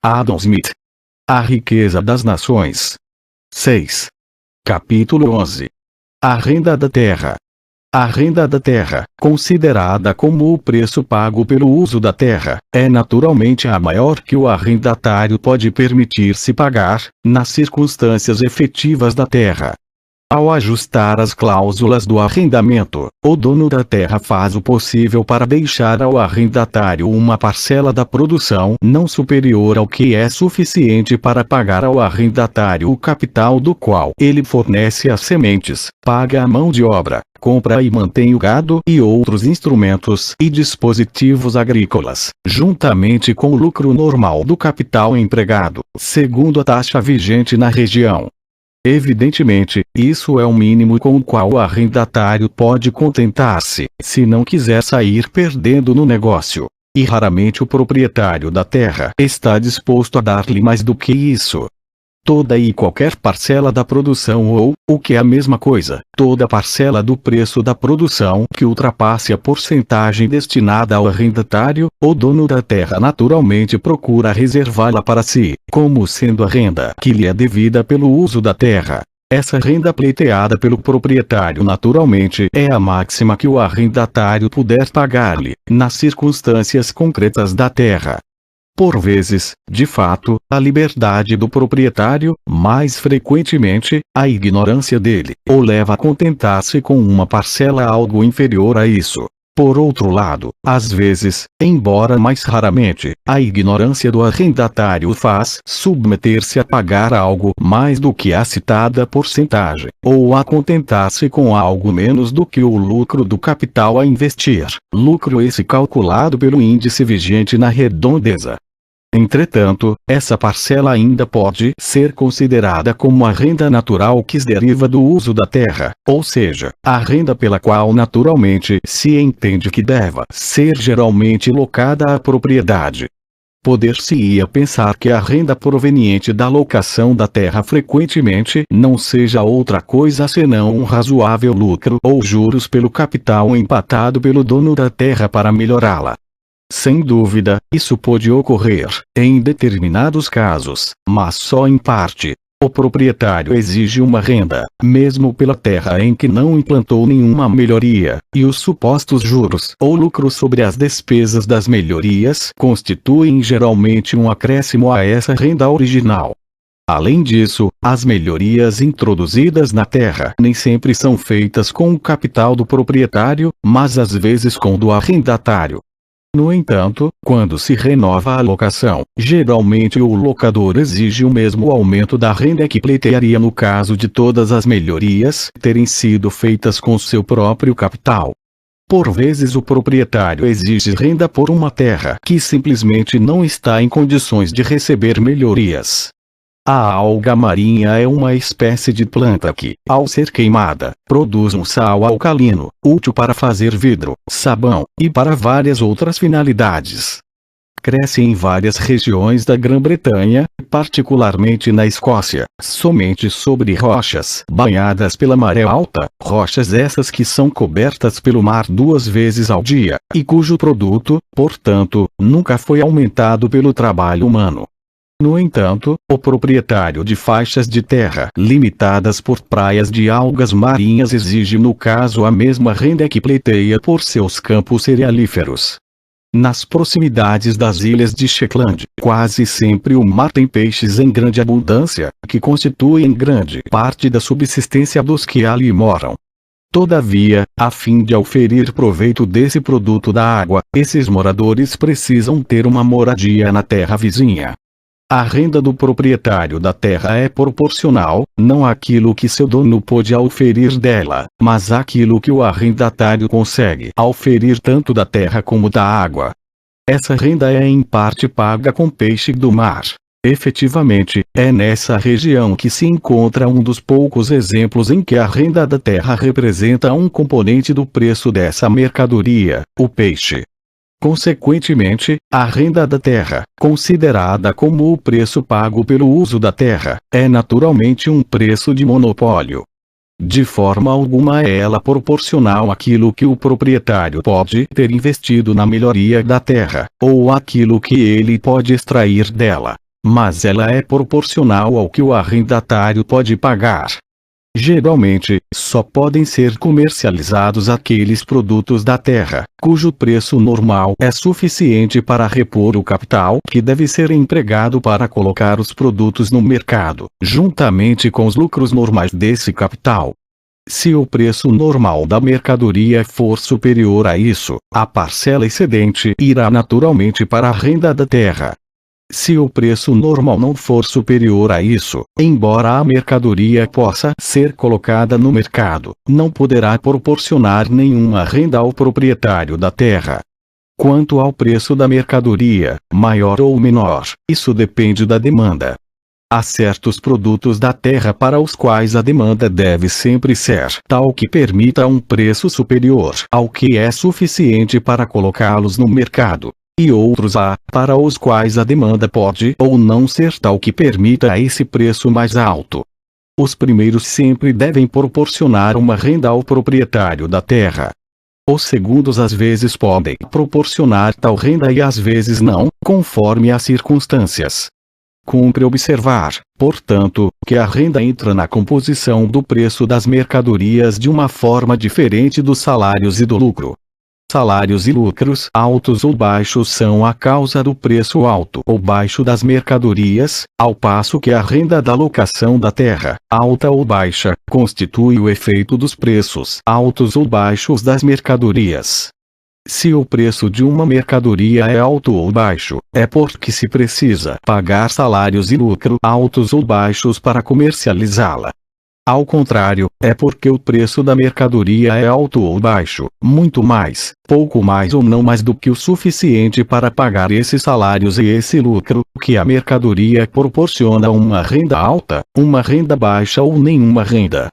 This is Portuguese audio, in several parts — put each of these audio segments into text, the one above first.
Adam Smith. A riqueza das nações. 6. Capítulo 11. A renda da terra. A renda da terra, considerada como o preço pago pelo uso da terra, é naturalmente a maior que o arrendatário pode permitir-se pagar, nas circunstâncias efetivas da terra. Ao ajustar as cláusulas do arrendamento, o dono da terra faz o possível para deixar ao arrendatário uma parcela da produção não superior ao que é suficiente para pagar ao arrendatário o capital do qual ele fornece as sementes, paga a mão de obra, compra e mantém o gado e outros instrumentos e dispositivos agrícolas, juntamente com o lucro normal do capital empregado, segundo a taxa vigente na região. Evidentemente, isso é o mínimo com o qual o arrendatário pode contentar-se, se não quiser sair perdendo no negócio. E raramente o proprietário da terra está disposto a dar-lhe mais do que isso. Toda e qualquer parcela da produção ou, o que é a mesma coisa, toda parcela do preço da produção que ultrapasse a porcentagem destinada ao arrendatário, o dono da terra naturalmente procura reservá-la para si, como sendo a renda que lhe é devida pelo uso da terra. Essa renda pleiteada pelo proprietário naturalmente é a máxima que o arrendatário puder pagar-lhe, nas circunstâncias concretas da terra. Por vezes, de fato, a liberdade do proprietário, mais frequentemente, a ignorância dele, o leva a contentar-se com uma parcela algo inferior a isso. Por outro lado, às vezes, embora mais raramente, a ignorância do arrendatário o faz submeter-se a pagar algo mais do que a citada porcentagem, ou a contentar-se com algo menos do que o lucro do capital a investir, lucro esse calculado pelo índice vigente na redondeza. Entretanto, essa parcela ainda pode ser considerada como a renda natural que deriva do uso da terra, ou seja, a renda pela qual naturalmente se entende que deva ser geralmente locada à propriedade. Poder-se-ia pensar que a renda proveniente da locação da terra frequentemente não seja outra coisa senão um razoável lucro ou juros pelo capital empatado pelo dono da terra para melhorá-la. Sem dúvida, isso pode ocorrer, em determinados casos, mas só em parte. O proprietário exige uma renda, mesmo pela terra em que não implantou nenhuma melhoria, e os supostos juros ou lucro sobre as despesas das melhorias constituem geralmente um acréscimo a essa renda original. Além disso, as melhorias introduzidas na terra nem sempre são feitas com o capital do proprietário, mas às vezes com o do arrendatário. No entanto, quando se renova a locação, geralmente o locador exige o mesmo aumento da renda que pleitearia no caso de todas as melhorias terem sido feitas com seu próprio capital. Por vezes o proprietário exige renda por uma terra que simplesmente não está em condições de receber melhorias. A alga marinha é uma espécie de planta que, ao ser queimada, produz um sal alcalino, útil para fazer vidro, sabão, e para várias outras finalidades. Cresce em várias regiões da Grã-Bretanha, particularmente na Escócia, somente sobre rochas banhadas pela maré alta, rochas essas que são cobertas pelo mar 2 vezes ao dia, e cujo produto, portanto, nunca foi aumentado pelo trabalho humano. No entanto, o proprietário de faixas de terra limitadas por praias de algas marinhas exige no caso a mesma renda que pleiteia por seus campos cerealíferos. Nas proximidades das ilhas de Shetland, quase sempre o mar tem peixes em grande abundância, que constituem grande parte da subsistência dos que ali moram. Todavia, a fim de auferir proveito desse produto da água, esses moradores precisam ter uma moradia na terra vizinha. A renda do proprietário da terra é proporcional, não àquilo que seu dono pode auferir dela, mas àquilo que o arrendatário consegue auferir tanto da terra como da água. Essa renda é em parte paga com peixe do mar. Efetivamente, é nessa região que se encontra um dos poucos exemplos em que a renda da terra representa um componente do preço dessa mercadoria, o peixe. Consequentemente, a renda da terra, considerada como o preço pago pelo uso da terra, é naturalmente um preço de monopólio. De forma alguma é ela proporcional àquilo que o proprietário pode ter investido na melhoria da terra, ou àquilo que ele pode extrair dela. mas ela é proporcional ao que o arrendatário pode pagar. Geralmente, só podem ser comercializados aqueles produtos da terra, cujo preço normal é suficiente para repor o capital que deve ser empregado para colocar os produtos no mercado, juntamente com os lucros normais desse capital. Se o preço normal da mercadoria for superior a isso, a parcela excedente irá naturalmente para a renda da terra. Se o preço normal não for superior a isso, embora a mercadoria possa ser colocada no mercado, não poderá proporcionar nenhuma renda ao proprietário da terra. Quanto ao preço da mercadoria, maior ou menor, isso depende da demanda. Há certos produtos da terra para os quais a demanda deve sempre ser tal que permita um preço superior ao que é suficiente para colocá-los no mercado. E outros há, para os quais a demanda pode ou não ser tal que permita esse preço mais alto. Os primeiros sempre devem proporcionar uma renda ao proprietário da terra. Os segundos às vezes podem proporcionar tal renda e às vezes não, conforme as circunstâncias. Cumpre observar, portanto, que a renda entra na composição do preço das mercadorias de uma forma diferente dos salários e do lucro. Salários e lucros altos ou baixos são a causa do preço alto ou baixo das mercadorias, ao passo que a renda da locação da terra, alta ou baixa, constitui o efeito dos preços altos ou baixos das mercadorias. Se o preço de uma mercadoria é alto ou baixo, é porque se precisa pagar salários e lucro altos ou baixos para comercializá-la. Ao contrário, é porque o preço da mercadoria é alto ou baixo, muito mais, pouco mais ou não mais do que o suficiente para pagar esses salários e esse lucro, que a mercadoria proporciona uma renda alta, uma renda baixa ou nenhuma renda.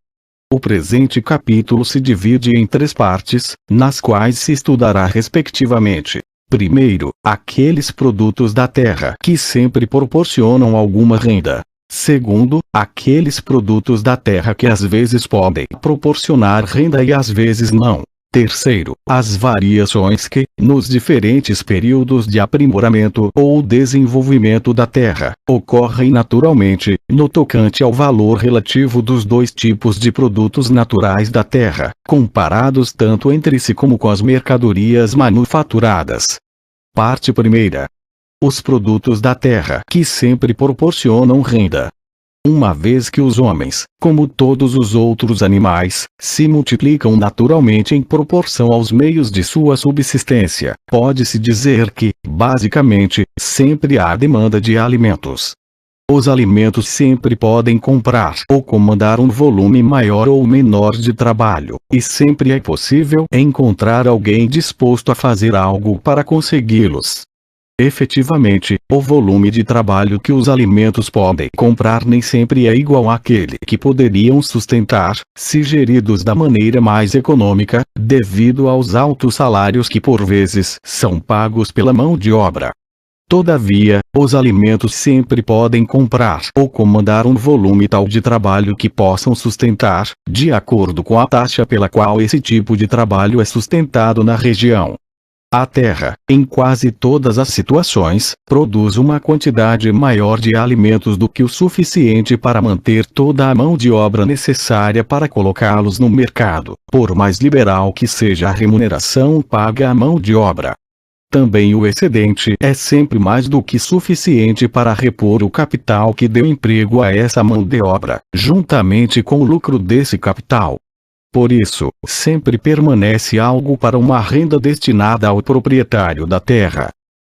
O presente capítulo se divide em 3 partes, nas quais se estudará respectivamente: primeiro, aqueles produtos da terra que sempre proporcionam alguma renda. Segundo, aqueles produtos da terra que às vezes podem proporcionar renda e às vezes não. Terceiro, as variações que, nos diferentes períodos de aprimoramento ou desenvolvimento da terra, ocorrem naturalmente, no tocante ao valor relativo dos 2 tipos de produtos naturais da terra, comparados tanto entre si como com as mercadorias manufaturadas. Parte 1. Os produtos da terra que sempre proporcionam renda. Uma vez que os homens, como todos os outros animais, se multiplicam naturalmente em proporção aos meios de sua subsistência, pode-se dizer que, basicamente, sempre há demanda de alimentos. Os alimentos sempre podem comprar ou comandar um volume maior ou menor de trabalho, e sempre é possível encontrar alguém disposto a fazer algo para consegui-los. Efetivamente, o volume de trabalho que os alimentos podem comprar nem sempre é igual àquele que poderiam sustentar, se geridos da maneira mais econômica, devido aos altos salários que por vezes são pagos pela mão de obra. Todavia, os alimentos sempre podem comprar ou comandar um volume tal de trabalho que possam sustentar, de acordo com a taxa pela qual esse tipo de trabalho é sustentado na região. A terra, em quase todas as situações, produz uma quantidade maior de alimentos do que o suficiente para manter toda a mão de obra necessária para colocá-los no mercado, por mais liberal que seja a remuneração paga à mão de obra. Também o excedente é sempre mais do que suficiente para repor o capital que deu emprego a essa mão de obra, juntamente com o lucro desse capital. Por isso, sempre permanece algo para uma renda destinada ao proprietário da terra.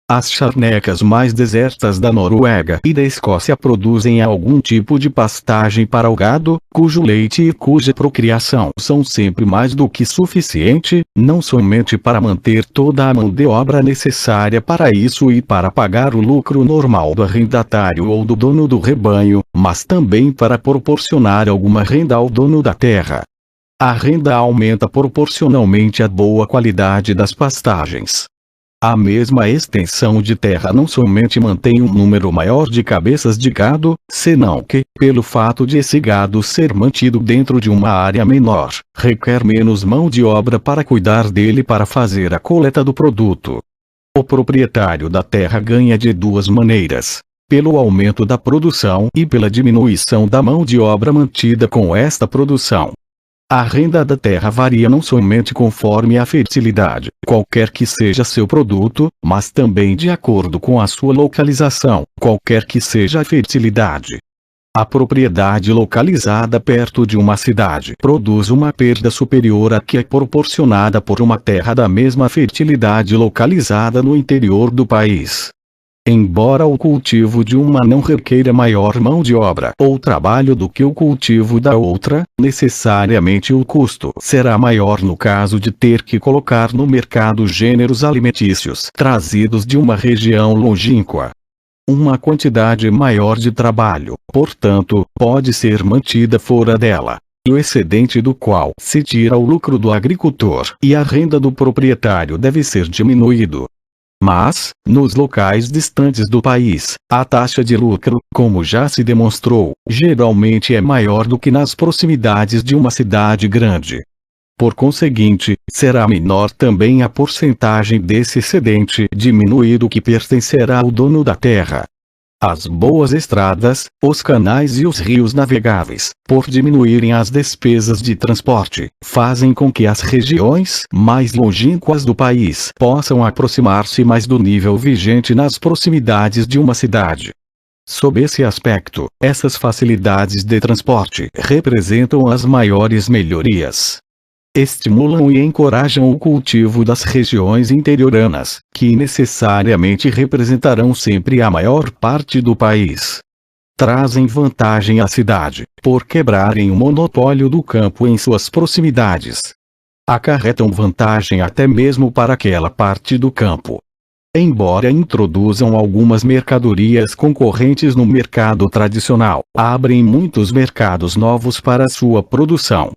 As charnecas mais desertas da Noruega e da Escócia produzem algum tipo de pastagem para o gado, cujo leite e cuja procriação são sempre mais do que suficiente, não somente para manter toda a mão de obra necessária para isso e para pagar o lucro normal do arrendatário ou do dono do rebanho, mas também para proporcionar alguma renda ao dono da terra. A renda aumenta proporcionalmente à boa qualidade das pastagens. A mesma extensão de terra não somente mantém um número maior de cabeças de gado, senão que, pelo fato de esse gado ser mantido dentro de uma área menor, requer menos mão de obra para cuidar dele para fazer a coleta do produto. O proprietário da terra ganha de 2 maneiras. pelo aumento da produção e pela diminuição da mão de obra mantida com esta produção. A renda da terra varia não somente conforme a fertilidade, qualquer que seja seu produto, mas também de acordo com a sua localização, qualquer que seja a fertilidade. A propriedade localizada perto de uma cidade produz uma perda superior à que é proporcionada por uma terra da mesma fertilidade localizada no interior do país. Embora o cultivo de uma não requeira maior mão de obra ou trabalho do que o cultivo da outra, necessariamente o custo será maior no caso de ter que colocar no mercado gêneros alimentícios trazidos de uma região longínqua. Uma quantidade maior de trabalho, portanto, pode ser mantida fora dela, e o excedente do qual se tira o lucro do agricultor e a renda do proprietário deve ser diminuído. Mas, nos locais distantes do país, a taxa de lucro, como já se demonstrou, geralmente é maior do que nas proximidades de uma cidade grande. Por conseguinte, será menor também a porcentagem desse excedente diminuído que pertencerá ao dono da terra. As boas estradas, os canais e os rios navegáveis, por diminuírem as despesas de transporte, fazem com que as regiões mais longínquas do país possam aproximar-se mais do nível vigente nas proximidades de uma cidade. Sob esse aspecto, essas facilidades de transporte representam as maiores melhorias. Estimulam e encorajam o cultivo das regiões interioranas, que necessariamente representarão sempre a maior parte do país. Trazem vantagem à cidade, por quebrarem o monopólio do campo em suas proximidades. Acarretam vantagem até mesmo para aquela parte do campo. Embora introduzam algumas mercadorias concorrentes no mercado tradicional, abrem muitos mercados novos para sua produção.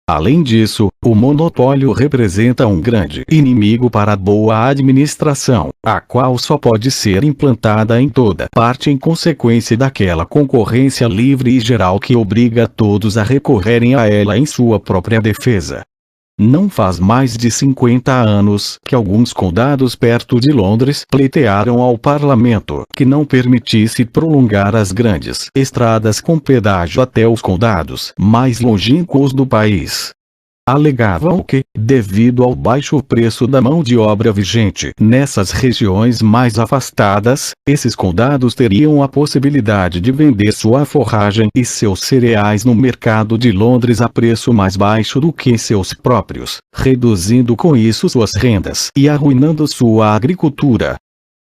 Além disso, o monopólio representa um grande inimigo para a boa administração, a qual só pode ser implantada em toda parte em consequência daquela concorrência livre e geral que obriga todos a recorrerem a ela em sua própria defesa. Não faz mais de 50 anos que alguns condados perto de Londres pleitearam ao parlamento que não permitisse prolongar as grandes estradas com pedágio até os condados mais longínquos do país. Alegavam que, devido ao baixo preço da mão de obra vigente nessas regiões mais afastadas, esses condados teriam a possibilidade de vender sua forragem e seus cereais no mercado de Londres a preço mais baixo do que seus próprios, reduzindo com isso suas rendas e arruinando sua agricultura.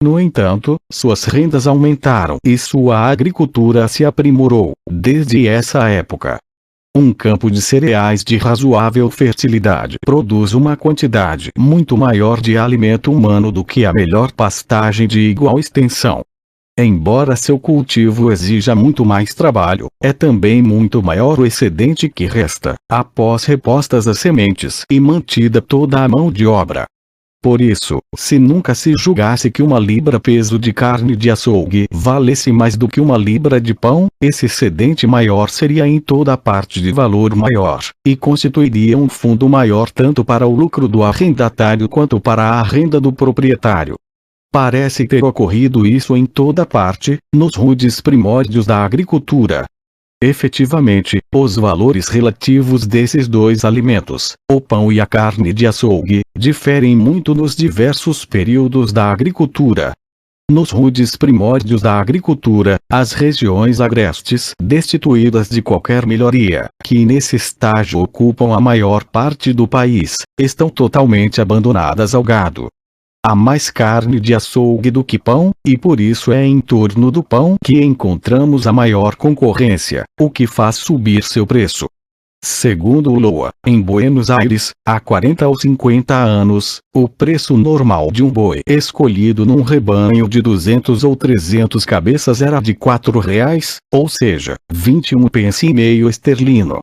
No entanto, suas rendas aumentaram e sua agricultura se aprimorou, desde essa época. Um campo de cereais de razoável fertilidade produz uma quantidade muito maior de alimento humano do que a melhor pastagem de igual extensão. Embora seu cultivo exija muito mais trabalho, é também muito maior o excedente que resta, após repostas as sementes e mantida toda a mão de obra. Por isso, se nunca se julgasse que uma libra peso de carne de açougue valesse mais do que uma libra de pão, esse excedente maior seria em toda parte de valor maior, e constituiria um fundo maior tanto para o lucro do arrendatário quanto para a renda do proprietário. Parece ter ocorrido isso em toda parte, nos rudes primórdios da agricultura. Efetivamente, os valores relativos desses dois alimentos, o pão e a carne de açougue, diferem muito nos diversos períodos da agricultura. Nos rudes primórdios da agricultura, as regiões agrestes, destituídas de qualquer melhoria, que nesse estágio ocupam a maior parte do país, estão totalmente abandonadas ao gado. Há mais carne de açougue do que pão, e por isso é em torno do pão que encontramos a maior concorrência, o que faz subir seu preço. Segundo o LOA, em Buenos Aires, há 40 ou 50 anos, o preço normal de um boi escolhido num rebanho de 200 ou 300 cabeças era de R$4, ou seja, 21 pence e meio esterlino.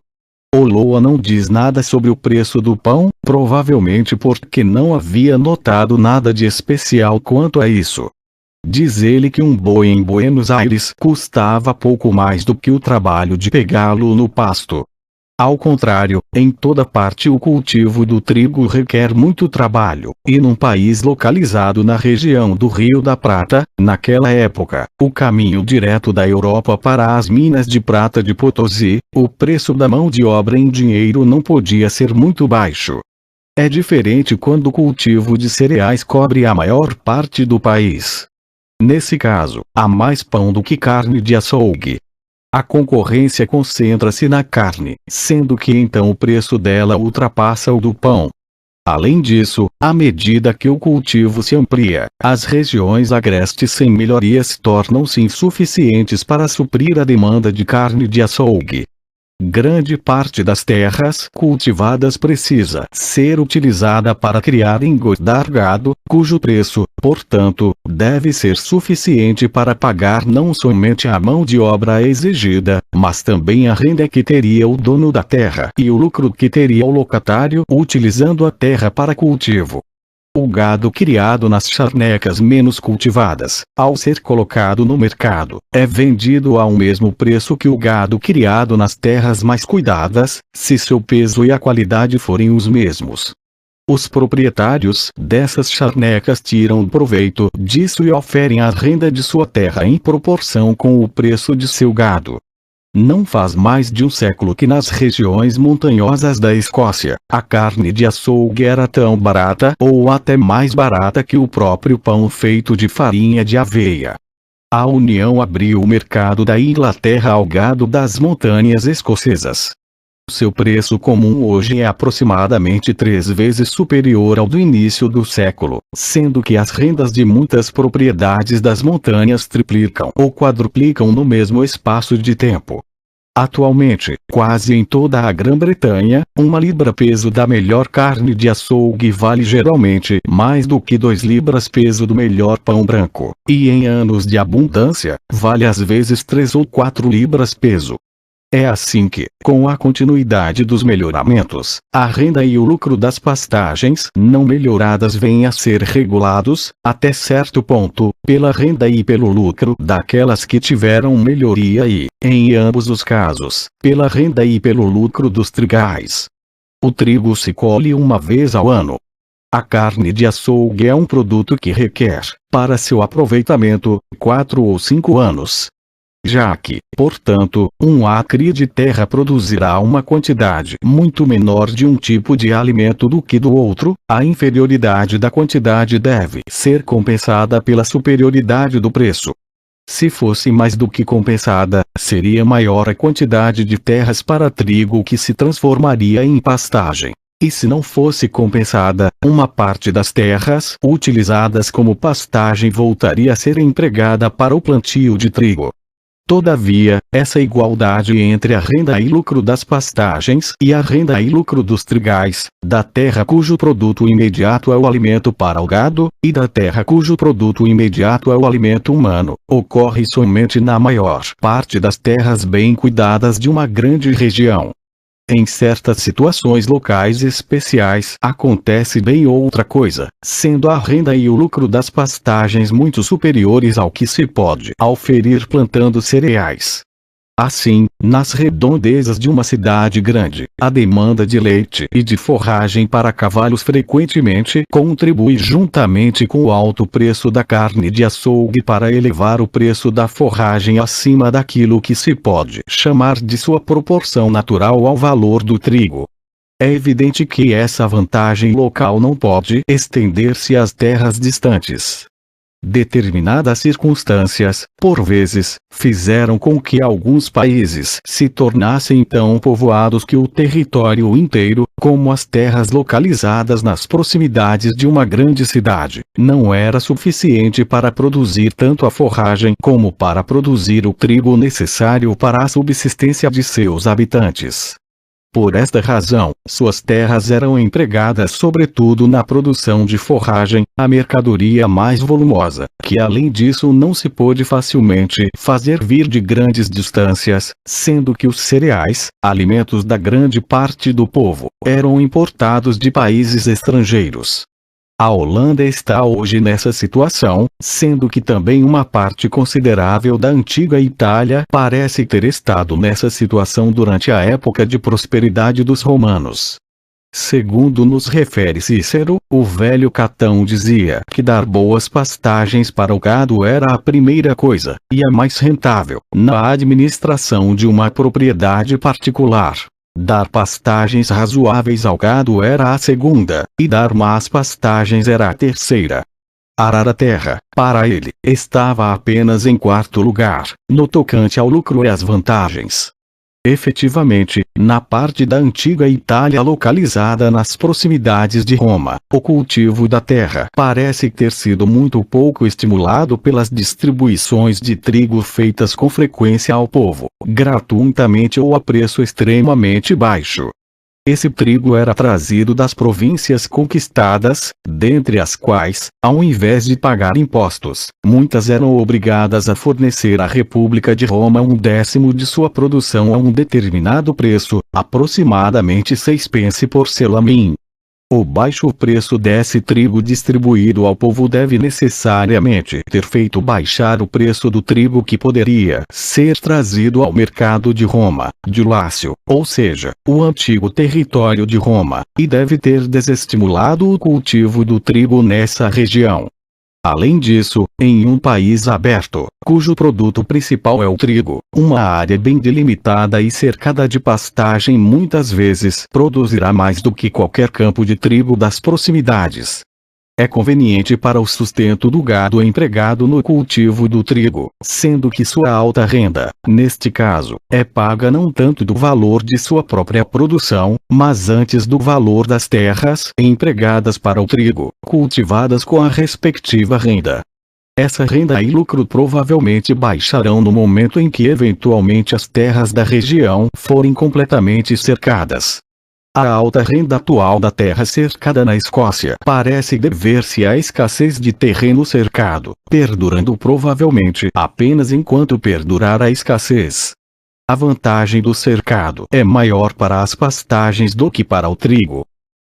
O LOA não diz nada sobre o preço do pão, provavelmente porque não havia notado nada de especial quanto a isso. Diz ele que um boi em Buenos Aires custava pouco mais do que o trabalho de pegá-lo no pasto. Ao contrário, em toda parte o cultivo do trigo requer muito trabalho, e num país localizado na região do Rio da Prata, naquela época, o caminho direto da Europa para as minas de prata de Potosí, o preço da mão de obra em dinheiro não podia ser muito baixo. É diferente quando o cultivo de cereais cobre a maior parte do país. Nesse caso, há mais pão do que carne de açougue. A concorrência concentra-se na carne, sendo que então o preço dela ultrapassa o do pão. Além disso, à medida que o cultivo se amplia, as regiões agrestes sem melhorias tornam-se insuficientes para suprir a demanda de carne de açougue. Grande parte das terras cultivadas precisa ser utilizada para criar e engordar gado, cujo preço, portanto, deve ser suficiente para pagar não somente a mão de obra exigida, mas também a renda que teria o dono da terra e o lucro que teria o locatário utilizando a terra para cultivo. O gado criado nas charnecas menos cultivadas, ao ser colocado no mercado, é vendido ao mesmo preço que o gado criado nas terras mais cuidadas, se seu peso e a qualidade forem os mesmos. Os proprietários dessas charnecas tiram proveito disso e oferem a renda de sua terra em proporção com o preço de seu gado. Não faz mais de um século que nas regiões montanhosas da Escócia, a carne de açougue era tão barata ou até mais barata que o próprio pão feito de farinha de aveia. A União abriu o mercado da Inglaterra ao gado das montanhas escocesas. Seu preço comum hoje é aproximadamente 3 vezes superior ao do início do século, sendo que as rendas de muitas propriedades das montanhas triplicam ou quadruplicam no mesmo espaço de tempo. Atualmente, quase em toda a Grã-Bretanha, uma libra-peso da melhor carne de açougue vale geralmente mais do que 2 libras-peso do melhor pão branco, e em anos de abundância, vale às vezes 3 ou 4 libras-peso. É assim que, com a continuidade dos melhoramentos, a renda e o lucro das pastagens não melhoradas vêm a ser regulados, até certo ponto, pela renda e pelo lucro daquelas que tiveram melhoria e, em ambos os casos, pela renda e pelo lucro dos trigais. O trigo se colhe uma vez ao ano. A carne de açougue é um produto que requer, para seu aproveitamento, 4 ou 5 anos. Já que, portanto, um acre de terra produzirá uma quantidade muito menor de um tipo de alimento do que do outro, a inferioridade da quantidade deve ser compensada pela superioridade do preço. Se fosse mais do que compensada, seria maior a quantidade de terras para trigo que se transformaria em pastagem. E se não fosse compensada, uma parte das terras utilizadas como pastagem voltaria a ser empregada para o plantio de trigo. Todavia, essa igualdade entre a renda e lucro das pastagens e a renda e lucro dos trigais, da terra cujo produto imediato é o alimento para o gado, e da terra cujo produto imediato é o alimento humano, ocorre somente na maior parte das terras bem cuidadas de uma grande região. Em certas situações locais especiais acontece bem outra coisa, sendo a renda e o lucro das pastagens muito superiores ao que se pode auferir plantando cereais. Assim, nas redondezas de uma cidade grande, a demanda de leite e de forragem para cavalos frequentemente contribui juntamente com o alto preço da carne de açougue para elevar o preço da forragem acima daquilo que se pode chamar de sua proporção natural ao valor do trigo. É evidente que essa vantagem local não pode estender-se às terras distantes. Determinadas circunstâncias, por vezes, fizeram com que alguns países se tornassem tão povoados que o território inteiro, como as terras localizadas nas proximidades de uma grande cidade, não era suficiente para produzir tanto a forragem como para produzir o trigo necessário para a subsistência de seus habitantes. Por esta razão, suas terras eram empregadas sobretudo na produção de forragem, a mercadoria mais volumosa, que além disso não se pôde facilmente fazer vir de grandes distâncias, sendo que os cereais, alimentos da grande parte do povo, eram importados de países estrangeiros. A Holanda está hoje nessa situação, sendo que também uma parte considerável da antiga Itália parece ter estado nessa situação durante a época de prosperidade dos romanos. Segundo nos refere Cícero, o velho Catão dizia que dar boas pastagens para o gado era a primeira coisa, e a mais rentável, na administração de uma propriedade particular. Dar pastagens razoáveis ao gado era a segunda, e dar más pastagens era a terceira. Arar a terra, para ele, estava apenas em quarto lugar, no tocante ao lucro e às vantagens. Efetivamente, na parte da antiga Itália localizada nas proximidades de Roma, o cultivo da terra parece ter sido muito pouco estimulado pelas distribuições de trigo feitas com frequência ao povo, gratuitamente ou a preço extremamente baixo. Esse trigo era trazido das províncias conquistadas, dentre as quais, ao invés de pagar impostos, muitas eram obrigadas a fornecer à República de Roma 1/10 de sua produção a um determinado preço, aproximadamente 6 pence por selamim. O baixo preço desse trigo distribuído ao povo deve necessariamente ter feito baixar o preço do trigo que poderia ser trazido ao mercado de Roma, de Lácio, ou seja, o antigo território de Roma, e deve ter desestimulado o cultivo do trigo nessa região. Além disso, em um país aberto, cujo produto principal é o trigo, uma área bem delimitada e cercada de pastagem muitas vezes produzirá mais do que qualquer campo de trigo das proximidades. É conveniente para o sustento do gado empregado no cultivo do trigo, sendo que sua alta renda, neste caso, é paga não tanto do valor de sua própria produção, mas antes do valor das terras empregadas para o trigo, cultivadas com a respectiva renda. Essa renda e lucro provavelmente baixarão no momento em que eventualmente as terras da região forem completamente cercadas. A alta renda atual da terra cercada na Escócia parece dever-se à escassez de terreno cercado, perdurando provavelmente apenas enquanto perdurar a escassez. A vantagem do cercado é maior para as pastagens do que para o trigo.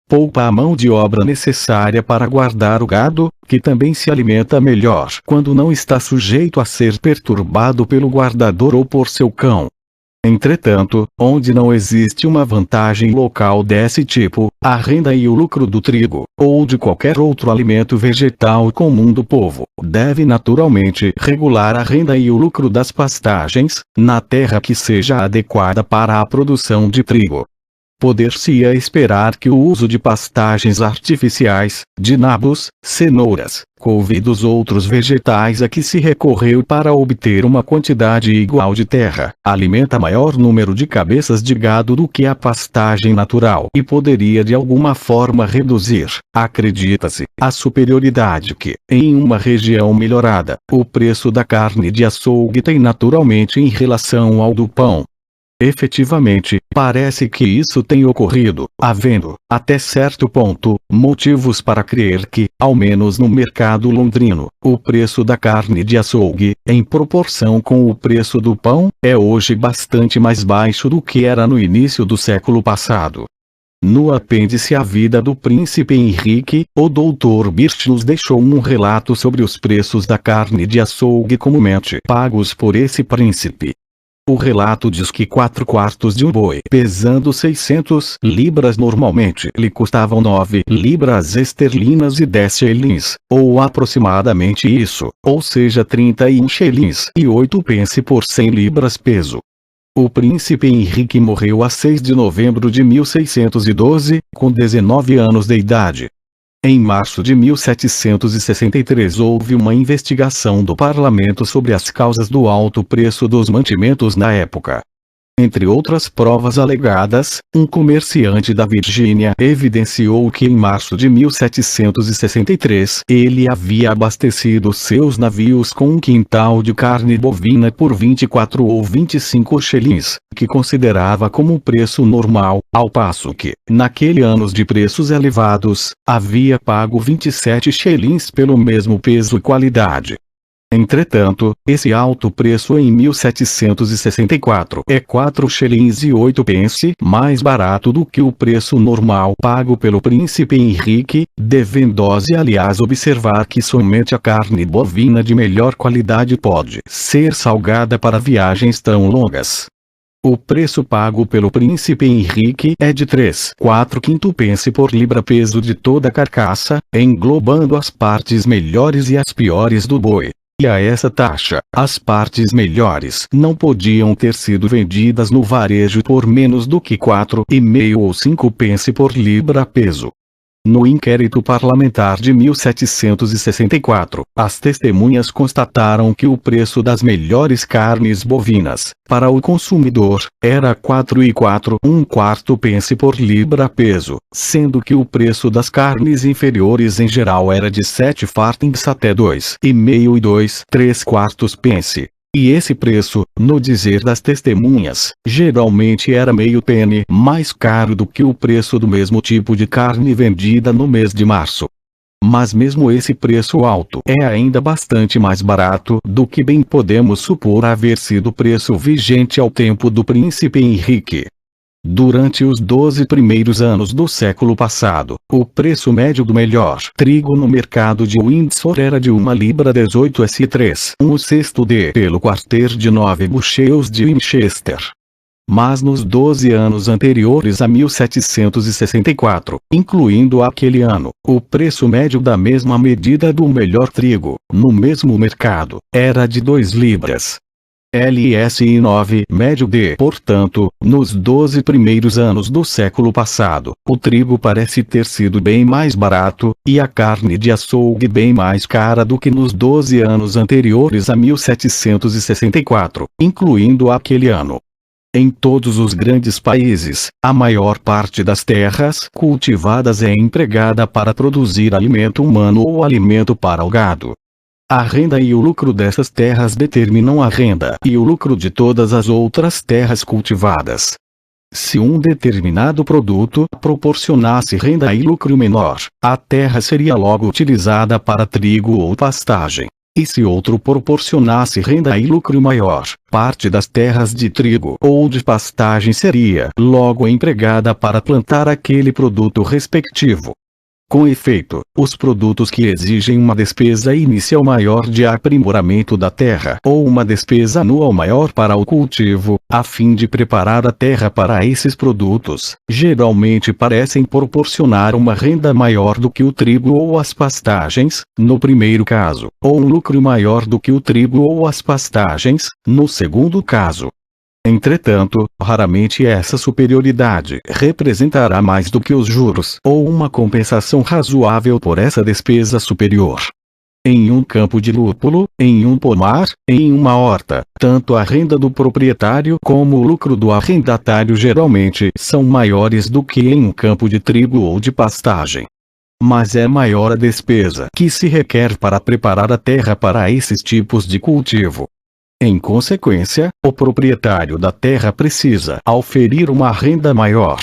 Poupa a mão de obra necessária para guardar o gado, que também se alimenta melhor quando não está sujeito a ser perturbado pelo guardador ou por seu cão. Entretanto, onde não existe uma vantagem local desse tipo, a renda e o lucro do trigo, ou de qualquer outro alimento vegetal comum do povo, deve naturalmente regular a renda e o lucro das pastagens, na terra que seja adequada para a produção de trigo. Poder-se-ia esperar que o uso de pastagens artificiais, de nabos, cenouras, couve e dos outros vegetais a que se recorreu para obter uma quantidade igual de terra, alimenta maior número de cabeças de gado do que a pastagem natural e poderia de alguma forma reduzir, acredita-se, a superioridade que, em uma região melhorada, o preço da carne de açougue tem naturalmente em relação ao do pão. Efetivamente, parece que isso tem ocorrido, havendo, até certo ponto, motivos para crer que, ao menos no mercado londrino, o preço da carne de açougue, em proporção com o preço do pão, é hoje bastante mais baixo do que era no início do século passado. No apêndice A Vida do Príncipe Henrique, o Dr. Birch nos deixou um relato sobre os preços da carne de açougue comumente pagos por esse príncipe. O relato diz que 4 quartos de um boi pesando 600 libras normalmente lhe custavam 9 libras esterlinas e 10 xelins, ou aproximadamente isso, ou seja 31 xelins e 8 pence por 100 libras peso. O príncipe Henrique morreu a 6 de novembro de 1612, com 19 anos de idade. Em março de 1763 houve uma investigação do parlamento sobre as causas do alto preço dos mantimentos na época. Entre outras provas alegadas, um comerciante da Virgínia evidenciou que em março de 1763 ele havia abastecido seus navios com um quintal de carne bovina por 24 ou 25 xelins, que considerava como preço normal, ao passo que, naquele anos de preços elevados, havia pago 27 xelins pelo mesmo peso e qualidade. Entretanto, esse alto preço em 1764 é 4 shillings e 8 pence mais barato do que o preço normal pago pelo príncipe Henrique, devendo-se aliás observar que somente a carne bovina de melhor qualidade pode ser salgada para viagens tão longas. O preço pago pelo príncipe Henrique é de 3,4 pence por libra peso de toda a carcaça, englobando as partes melhores e as piores do boi. E a essa taxa, as partes melhores não podiam ter sido vendidas no varejo por menos do que 4,5 ou 5 pence por libra peso. No inquérito parlamentar de 1764, as testemunhas constataram que o preço das melhores carnes bovinas, para o consumidor, era 4,4 pence por libra peso, sendo que o preço das carnes inferiores em geral era de 7 farthings até 2,5 e 2,3 pence. E esse preço, no dizer das testemunhas, geralmente era meio penny mais caro do que o preço do mesmo tipo de carne vendida no mês de março. Mas mesmo esse preço alto é ainda bastante mais barato do que bem podemos supor haver sido o preço vigente ao tempo do príncipe Henrique. Durante os 12 primeiros anos do século passado, o preço médio do melhor trigo no mercado de Windsor era de 1 libra 18 S3, um cesto de pelo quarter de 9 bushels de Winchester. Mas nos 12 anos anteriores a 1764, incluindo aquele ano, o preço médio da mesma medida do melhor trigo, no mesmo mercado, era de 2 libras. LSI 9 médio de. Portanto, nos 12 primeiros anos do século passado, o trigo parece ter sido bem mais barato, e a carne de açougue bem mais cara do que nos 12 anos anteriores a 1764, incluindo aquele ano. Em todos os grandes países, a maior parte das terras cultivadas é empregada para produzir alimento humano ou alimento para o gado. A renda e o lucro dessas terras determinam a renda e o lucro de todas as outras terras cultivadas. Se um determinado produto proporcionasse renda e lucro menor, a terra seria logo utilizada para trigo ou pastagem. E se outro proporcionasse renda e lucro maior, parte das terras de trigo ou de pastagem seria logo empregada para plantar aquele produto respectivo. Com efeito, os produtos que exigem uma despesa inicial maior de aprimoramento da terra ou uma despesa anual maior para o cultivo, a fim de preparar a terra para esses produtos, geralmente parecem proporcionar uma renda maior do que o trigo ou as pastagens, no primeiro caso, ou um lucro maior do que o trigo ou as pastagens, no segundo caso. Entretanto, raramente essa superioridade representará mais do que os juros ou uma compensação razoável por essa despesa superior. Em um campo de lúpulo, em um pomar, em uma horta, tanto a renda do proprietário como o lucro do arrendatário geralmente são maiores do que em um campo de trigo ou de pastagem. Mas é maior a despesa que se requer para preparar a terra para esses tipos de cultivo. Em consequência, o proprietário da terra precisa oferir uma renda maior.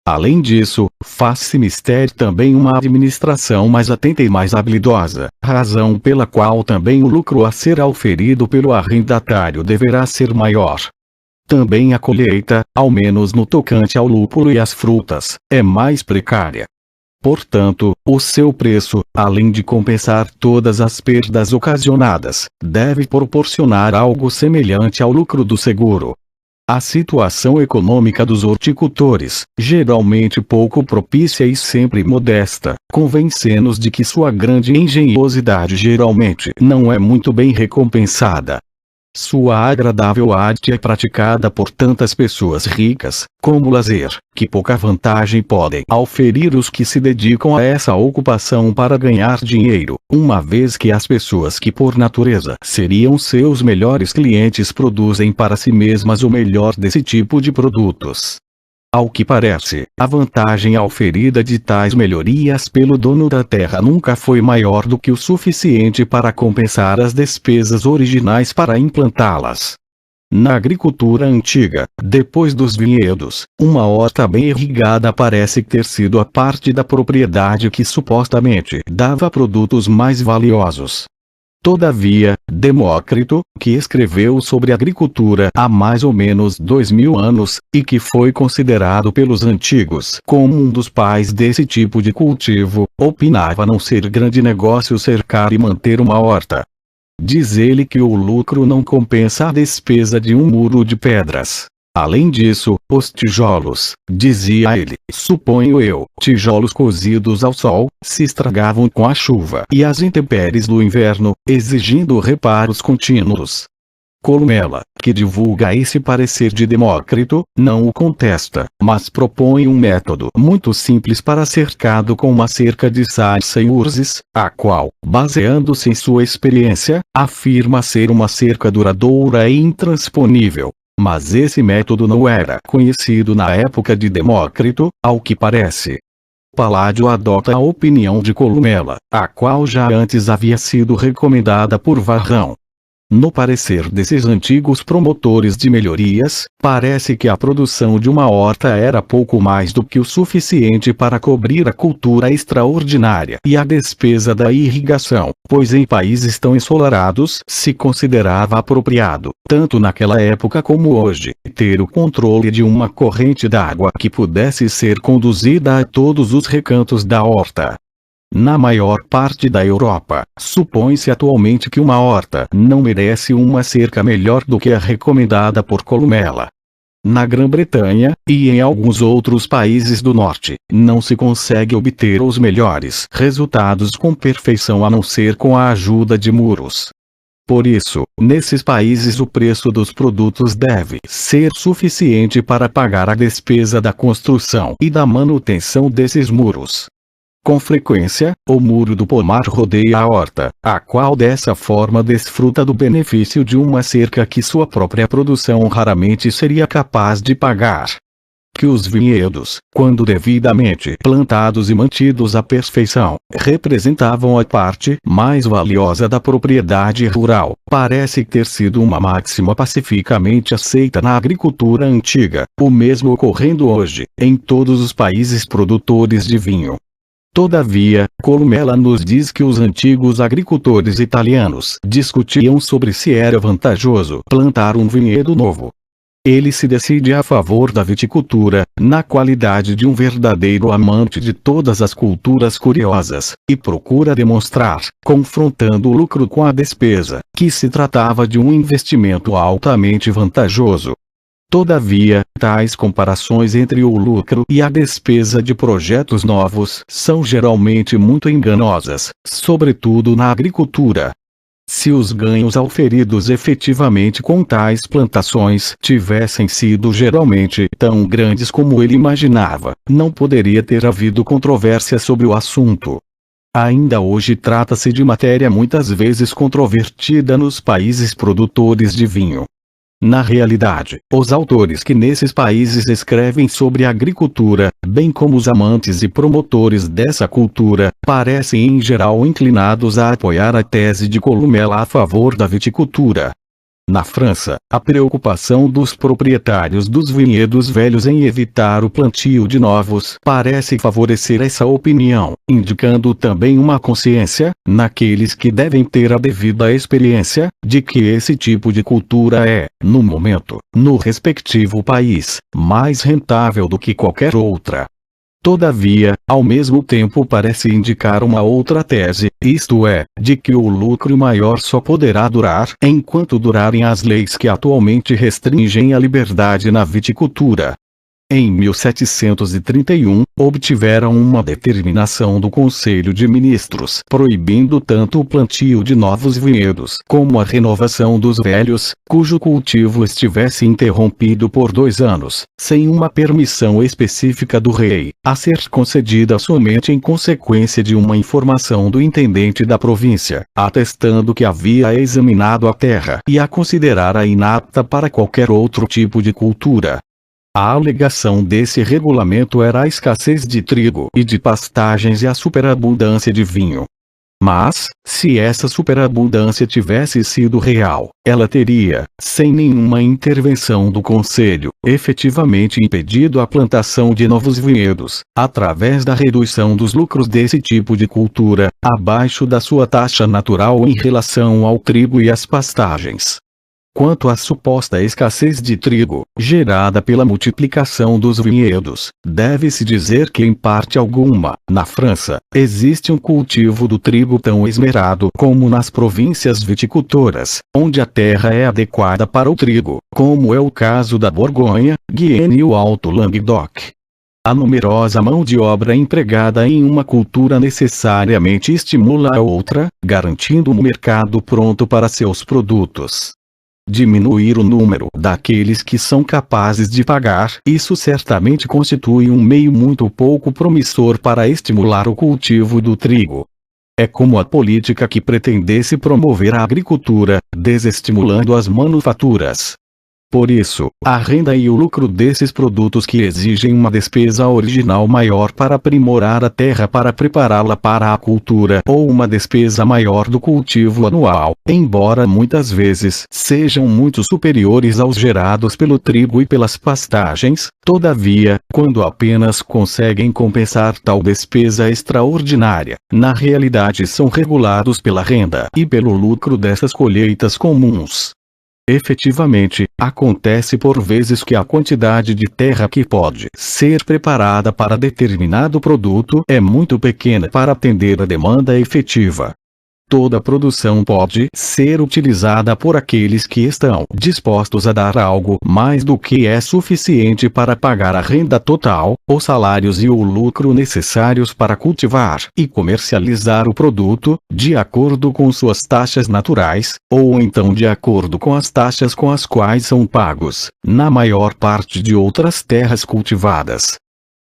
Além disso, faz-se mistério também uma administração mais atenta e mais habilidosa, razão pela qual também o lucro a ser auferido pelo arrendatário deverá ser maior. Também a colheita, ao menos no tocante ao lúpulo e às frutas, é mais precária. Portanto, o seu preço, além de compensar todas as perdas ocasionadas, deve proporcionar algo semelhante ao lucro do seguro. A situação econômica dos horticultores, geralmente pouco propícia e sempre modesta, convence-nos de que sua grande engenhosidade geralmente não é muito bem recompensada. Sua agradável arte é praticada por tantas pessoas ricas, como lazer, que pouca vantagem podem oferir os que se dedicam a essa ocupação para ganhar dinheiro, uma vez que as pessoas que por natureza seriam seus melhores clientes produzem para si mesmas o melhor desse tipo de produtos. Ao que parece, a vantagem auferida de tais melhorias pelo dono da terra nunca foi maior do que o suficiente para compensar as despesas originais para implantá-las. Na agricultura antiga, depois dos vinhedos, uma horta bem irrigada parece ter sido a parte da propriedade que supostamente dava produtos mais valiosos. Todavia, Demócrito, que escreveu sobre agricultura há mais ou menos 2000 anos, e que foi considerado pelos antigos como um dos pais desse tipo de cultivo, opinava não ser grande negócio cercar e manter uma horta. Diz ele que o lucro não compensa a despesa de um muro de pedras. Além disso, os tijolos, dizia ele, suponho eu, tijolos cozidos ao sol, se estragavam com a chuva e as intempéries do inverno, exigindo reparos contínuos. Columela, que divulga esse parecer de Demócrito, não o contesta, mas propõe um método muito simples para cercado com uma cerca de sarça e urzes, a qual, baseando-se em sua experiência, afirma ser uma cerca duradoura e intransponível. Mas esse método não era conhecido na época de Demócrito, ao que parece. Paládio adota a opinião de Columela, a qual já antes havia sido recomendada por Varrão. No parecer desses antigos promotores de melhorias, parece que a produção de uma horta era pouco mais do que o suficiente para cobrir a cultura extraordinária e a despesa da irrigação, pois em países tão ensolarados se considerava apropriado, tanto naquela época como hoje, ter o controle de uma corrente d'água que pudesse ser conduzida a todos os recantos da horta. Na maior parte da Europa, supõe-se atualmente que uma horta não merece uma cerca melhor do que a recomendada por Columela. Na Grã-Bretanha, e em alguns outros países do norte, não se consegue obter os melhores resultados com perfeição a não ser com a ajuda de muros. Por isso, nesses países o preço dos produtos deve ser suficiente para pagar a despesa da construção e da manutenção desses muros. Com frequência, o muro do pomar rodeia a horta, a qual dessa forma desfruta do benefício de uma cerca que sua própria produção raramente seria capaz de pagar. Que os vinhedos, quando devidamente plantados e mantidos à perfeição, representavam a parte mais valiosa da propriedade rural, parece ter sido uma máxima pacificamente aceita na agricultura antiga, o mesmo ocorrendo hoje, em todos os países produtores de vinho. Todavia, Columela nos diz que os antigos agricultores italianos discutiam sobre se era vantajoso plantar um vinhedo novo. Ele se decide a favor da viticultura, na qualidade de um verdadeiro amante de todas as culturas curiosas, e procura demonstrar, confrontando o lucro com a despesa, que se tratava de um investimento altamente vantajoso. Todavia, tais comparações entre o lucro e a despesa de projetos novos são geralmente muito enganosas, sobretudo na agricultura. Se os ganhos auferidos efetivamente com tais plantações tivessem sido geralmente tão grandes como ele imaginava, não poderia ter havido controvérsia sobre o assunto. Ainda hoje trata-se de matéria muitas vezes controvertida nos países produtores de vinho. Na realidade, os autores que nesses países escrevem sobre agricultura, bem como os amantes e promotores dessa cultura, parecem em geral inclinados a apoiar a tese de Columela a favor da viticultura. Na França, a preocupação dos proprietários dos vinhedos velhos em evitar o plantio de novos parece favorecer essa opinião, indicando também uma consciência, naqueles que devem ter a devida experiência, de que esse tipo de cultura é, no momento, no respectivo país, mais rentável do que qualquer outra. Todavia, ao mesmo tempo parece indicar uma outra tese, isto é, de que o lucro maior só poderá durar enquanto durarem as leis que atualmente restringem a liberdade na viticultura. Em 1731, obtiveram uma determinação do Conselho de Ministros proibindo tanto o plantio de novos vinhedos como a renovação dos velhos, cujo cultivo estivesse interrompido por 2 anos, sem uma permissão específica do rei, a ser concedida somente em consequência de uma informação do intendente da província, atestando que havia examinado a terra e a considerara inapta para qualquer outro tipo de cultura. A alegação desse regulamento era a escassez de trigo e de pastagens e a superabundância de vinho. Mas, se essa superabundância tivesse sido real, ela teria, sem nenhuma intervenção do Conselho, efetivamente impedido a plantação de novos vinhedos, através da redução dos lucros desse tipo de cultura, abaixo da sua taxa natural em relação ao trigo e às pastagens. Quanto à suposta escassez de trigo, gerada pela multiplicação dos vinhedos, deve-se dizer que em parte alguma, na França, existe um cultivo do trigo tão esmerado como nas províncias viticultoras, onde a terra é adequada para o trigo, como é o caso da Borgonha, Guienne e o Alto Languedoc. A numerosa mão de obra empregada em uma cultura necessariamente estimula a outra, garantindo um mercado pronto para seus produtos. Diminuir o número daqueles que são capazes de pagar, isso certamente constitui um meio muito pouco promissor para estimular o cultivo do trigo. É como a política que pretendesse promover a agricultura, desestimulando as manufaturas. Por isso, a renda e o lucro desses produtos que exigem uma despesa original maior para aprimorar a terra para prepará-la para a cultura ou uma despesa maior do cultivo anual, embora muitas vezes sejam muito superiores aos gerados pelo trigo e pelas pastagens, todavia, quando apenas conseguem compensar tal despesa extraordinária, na realidade são regulados pela renda e pelo lucro dessas colheitas comuns. Efetivamente, acontece por vezes que a quantidade de terra que pode ser preparada para determinado produto é muito pequena para atender a demanda efetiva. Toda a produção pode ser utilizada por aqueles que estão dispostos a dar algo mais do que é suficiente para pagar a renda total, os salários e o lucro necessários para cultivar e comercializar o produto, de acordo com suas taxas naturais, ou então de acordo com as taxas com as quais são pagos, na maior parte de outras terras cultivadas.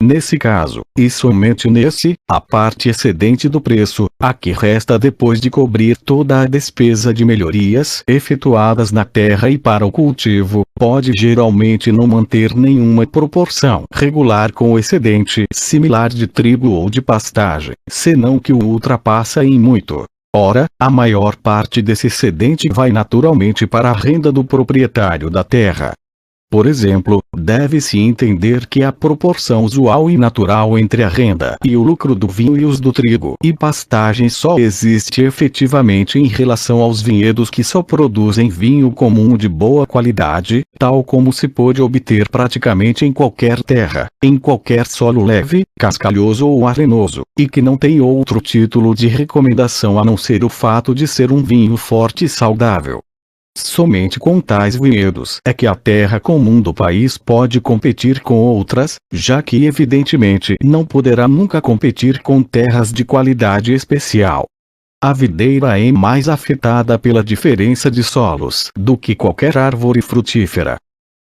Nesse caso, e somente nesse, a parte excedente do preço, a que resta depois de cobrir toda a despesa de melhorias efetuadas na terra e para o cultivo, pode geralmente não manter nenhuma proporção regular com o excedente similar de trigo ou de pastagem, senão que o ultrapassa em muito. Ora, a maior parte desse excedente vai naturalmente para a renda do proprietário da terra. Por exemplo, deve-se entender que a proporção usual e natural entre a renda e o lucro do vinho e os do trigo e pastagem só existe efetivamente em relação aos vinhedos que só produzem vinho comum de boa qualidade, tal como se pode obter praticamente em qualquer terra, em qualquer solo leve, cascalhoso ou arenoso, e que não tem outro título de recomendação a não ser o fato de ser um vinho forte e saudável. Somente com tais vinhedos é que a terra comum do país pode competir com outras, já que evidentemente não poderá nunca competir com terras de qualidade especial. A videira é mais afetada pela diferença de solos do que qualquer árvore frutífera.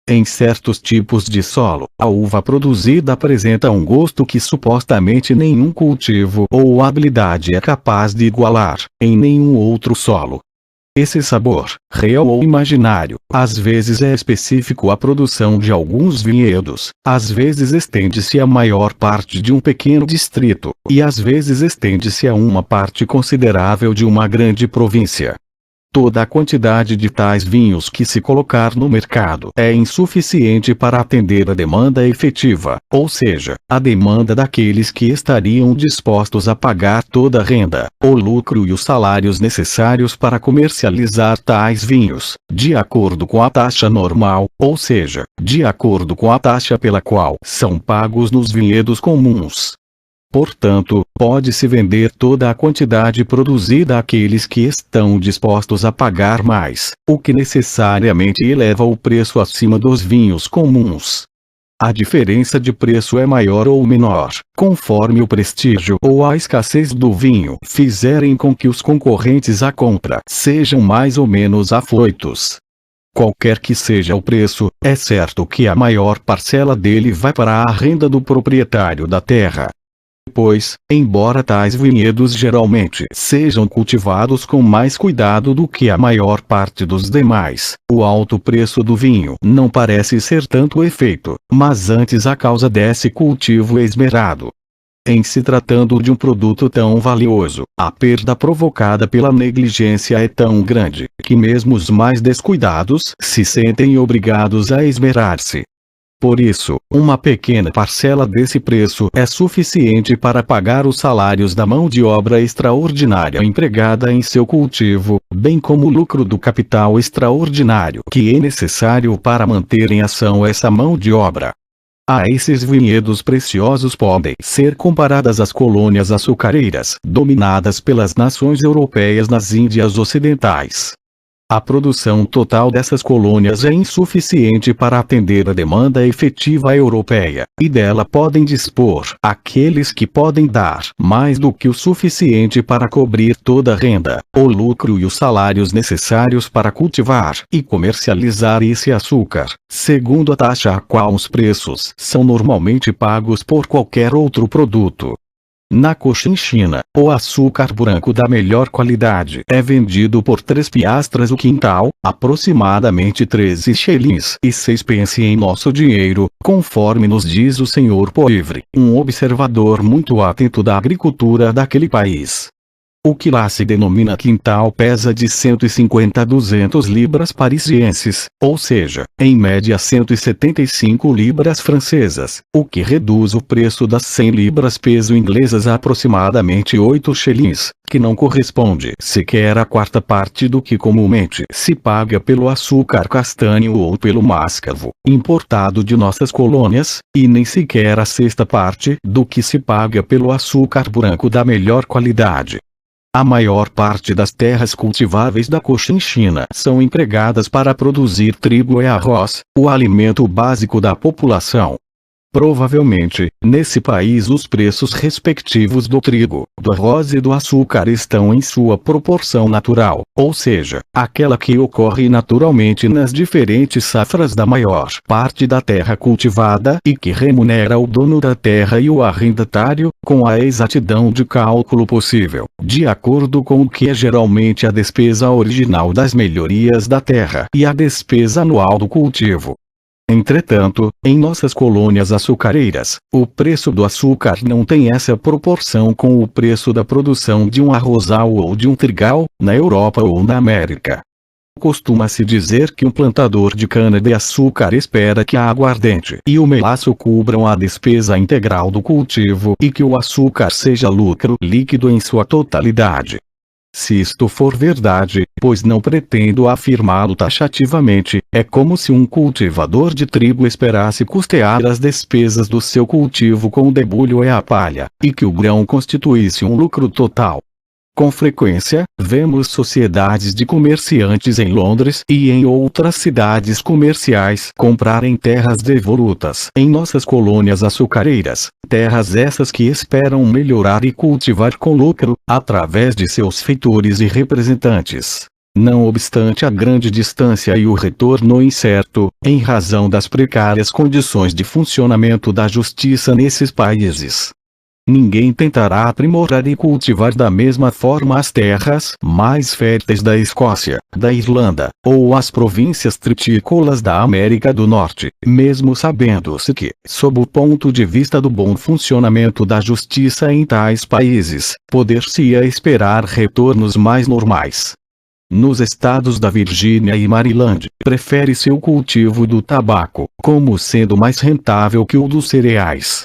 Em certos tipos de solo, a uva produzida apresenta um gosto que supostamente nenhum cultivo ou habilidade é capaz de igualar, em nenhum outro solo. Esse sabor, real ou imaginário, às vezes é específico à produção de alguns vinhedos, às vezes estende-se à maior parte de um pequeno distrito, e às vezes estende-se a uma parte considerável de uma grande província. Toda a quantidade de tais vinhos que se colocar no mercado é insuficiente para atender a demanda efetiva, ou seja, a demanda daqueles que estariam dispostos a pagar toda a renda, o lucro e os salários necessários para comercializar tais vinhos, de acordo com a taxa normal, ou seja, de acordo com a taxa pela qual são pagos nos vinhedos comuns. Portanto, pode-se vender toda a quantidade produzida àqueles que estão dispostos a pagar mais, o que necessariamente eleva o preço acima dos vinhos comuns. A diferença de preço é maior ou menor, conforme o prestígio ou a escassez do vinho fizerem com que os concorrentes à compra sejam mais ou menos afoitos. Qualquer que seja o preço, é certo que a maior parcela dele vai para a renda do proprietário da terra. Pois, embora tais vinhedos geralmente sejam cultivados com mais cuidado do que a maior parte dos demais, o alto preço do vinho não parece ser tanto efeito, mas antes a causa desse cultivo esmerado. Em se tratando de um produto tão valioso, a perda provocada pela negligência é tão grande, que mesmo os mais descuidados se sentem obrigados a esmerar-se. Por isso, uma pequena parcela desse preço é suficiente para pagar os salários da mão de obra extraordinária empregada em seu cultivo, bem como o lucro do capital extraordinário que é necessário para manter em ação essa mão de obra. A esses vinhedos preciosos podem ser comparadas as colônias açucareiras dominadas pelas nações europeias nas Índias Ocidentais. A produção total dessas colônias é insuficiente para atender a demanda efetiva europeia, e dela podem dispor aqueles que podem dar mais do que o suficiente para cobrir toda a renda, o lucro e os salários necessários para cultivar e comercializar esse açúcar, segundo a taxa a qual os preços são normalmente pagos por qualquer outro produto. Na Cochinchina, o açúcar branco da melhor qualidade é vendido por 3 piastras o quintal, aproximadamente 13 xelins e 6 pence em nosso dinheiro, conforme nos diz o Sr. Poivre, um observador muito atento da agricultura daquele país. O que lá se denomina quintal pesa de 150 a 200 libras parisienses, ou seja, em média 175 libras francesas, o que reduz o preço das 100 libras peso inglesas a aproximadamente 8 xelins, que não corresponde sequer à quarta parte do que comumente se paga pelo açúcar castanho ou pelo máscavo, importado de nossas colônias, e nem sequer à sexta parte do que se paga pelo açúcar branco da melhor qualidade. A maior parte das terras cultiváveis da Cochinchina são empregadas para produzir trigo e arroz, o alimento básico da população. Provavelmente, nesse país os preços respectivos do trigo, do arroz e do açúcar estão em sua proporção natural, ou seja, aquela que ocorre naturalmente nas diferentes safras da maior parte da terra cultivada e que remunera o dono da terra e o arrendatário, com a exatidão de cálculo possível, de acordo com o que é geralmente a despesa original das melhorias da terra e a despesa anual do cultivo. Entretanto, em nossas colônias açucareiras, o preço do açúcar não tem essa proporção com o preço da produção de um arrozal ou de um trigal, na Europa ou na América. Costuma-se dizer que um plantador de cana-de-açúcar espera que a aguardente e o melaço cubram a despesa integral do cultivo e que o açúcar seja lucro líquido em sua totalidade. Se isto for verdade, pois não pretendo afirmá-lo taxativamente, é como se um cultivador de trigo esperasse custear as despesas do seu cultivo com o debulho e a palha, e que o grão constituísse um lucro total. Com frequência, vemos sociedades de comerciantes em Londres e em outras cidades comerciais comprarem terras devolutas em nossas colônias açucareiras, terras essas que esperam melhorar e cultivar com lucro, através de seus feitores e representantes. Não obstante a grande distância e o retorno incerto, em razão das precárias condições de funcionamento da justiça nesses países. Ninguém tentará aprimorar e cultivar da mesma forma as terras mais férteis da Escócia, da Irlanda, ou as províncias tritícolas da América do Norte, mesmo sabendo-se que, sob o ponto de vista do bom funcionamento da justiça em tais países, poder-se-ia esperar retornos mais normais. Nos estados da Virgínia e Maryland, prefere-se o cultivo do tabaco, como sendo mais rentável que o dos cereais.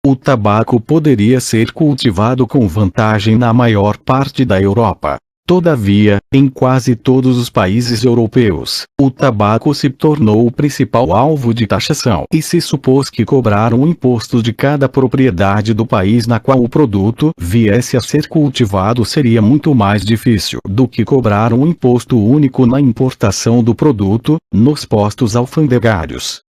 O tabaco poderia ser cultivado com vantagem na maior parte da Europa. Todavia, em quase todos os países europeus, o tabaco se tornou o principal alvo de taxação e se supôs que cobrar um imposto de cada propriedade do país na qual o produto viesse a ser cultivado seria muito mais difícil do que cobrar um imposto único na importação do produto, nos postos alfandegários.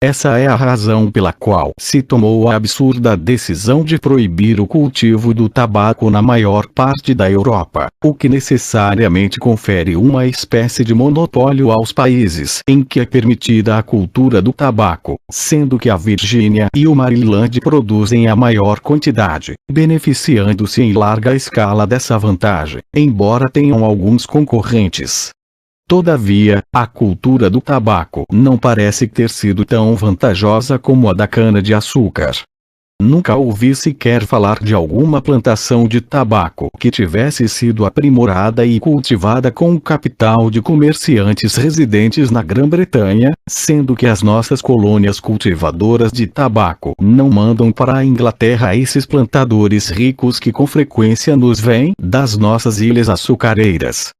Essa é a razão pela qual se tomou a absurda decisão de proibir o cultivo do tabaco na maior parte da Europa, o que necessariamente confere uma espécie de monopólio aos países em que é permitida a cultura do tabaco, sendo que a Virgínia e o Maryland produzem a maior quantidade, beneficiando-se em larga escala dessa vantagem, embora tenham alguns concorrentes. Todavia, a cultura do tabaco não parece ter sido tão vantajosa como a da cana-de-açúcar. Nunca ouvi sequer falar de alguma plantação de tabaco que tivesse sido aprimorada e cultivada com o capital de comerciantes residentes na Grã-Bretanha, sendo que as nossas colônias cultivadoras de tabaco não mandam para a Inglaterra esses plantadores ricos que com frequência nos vêm das nossas ilhas açucareiras.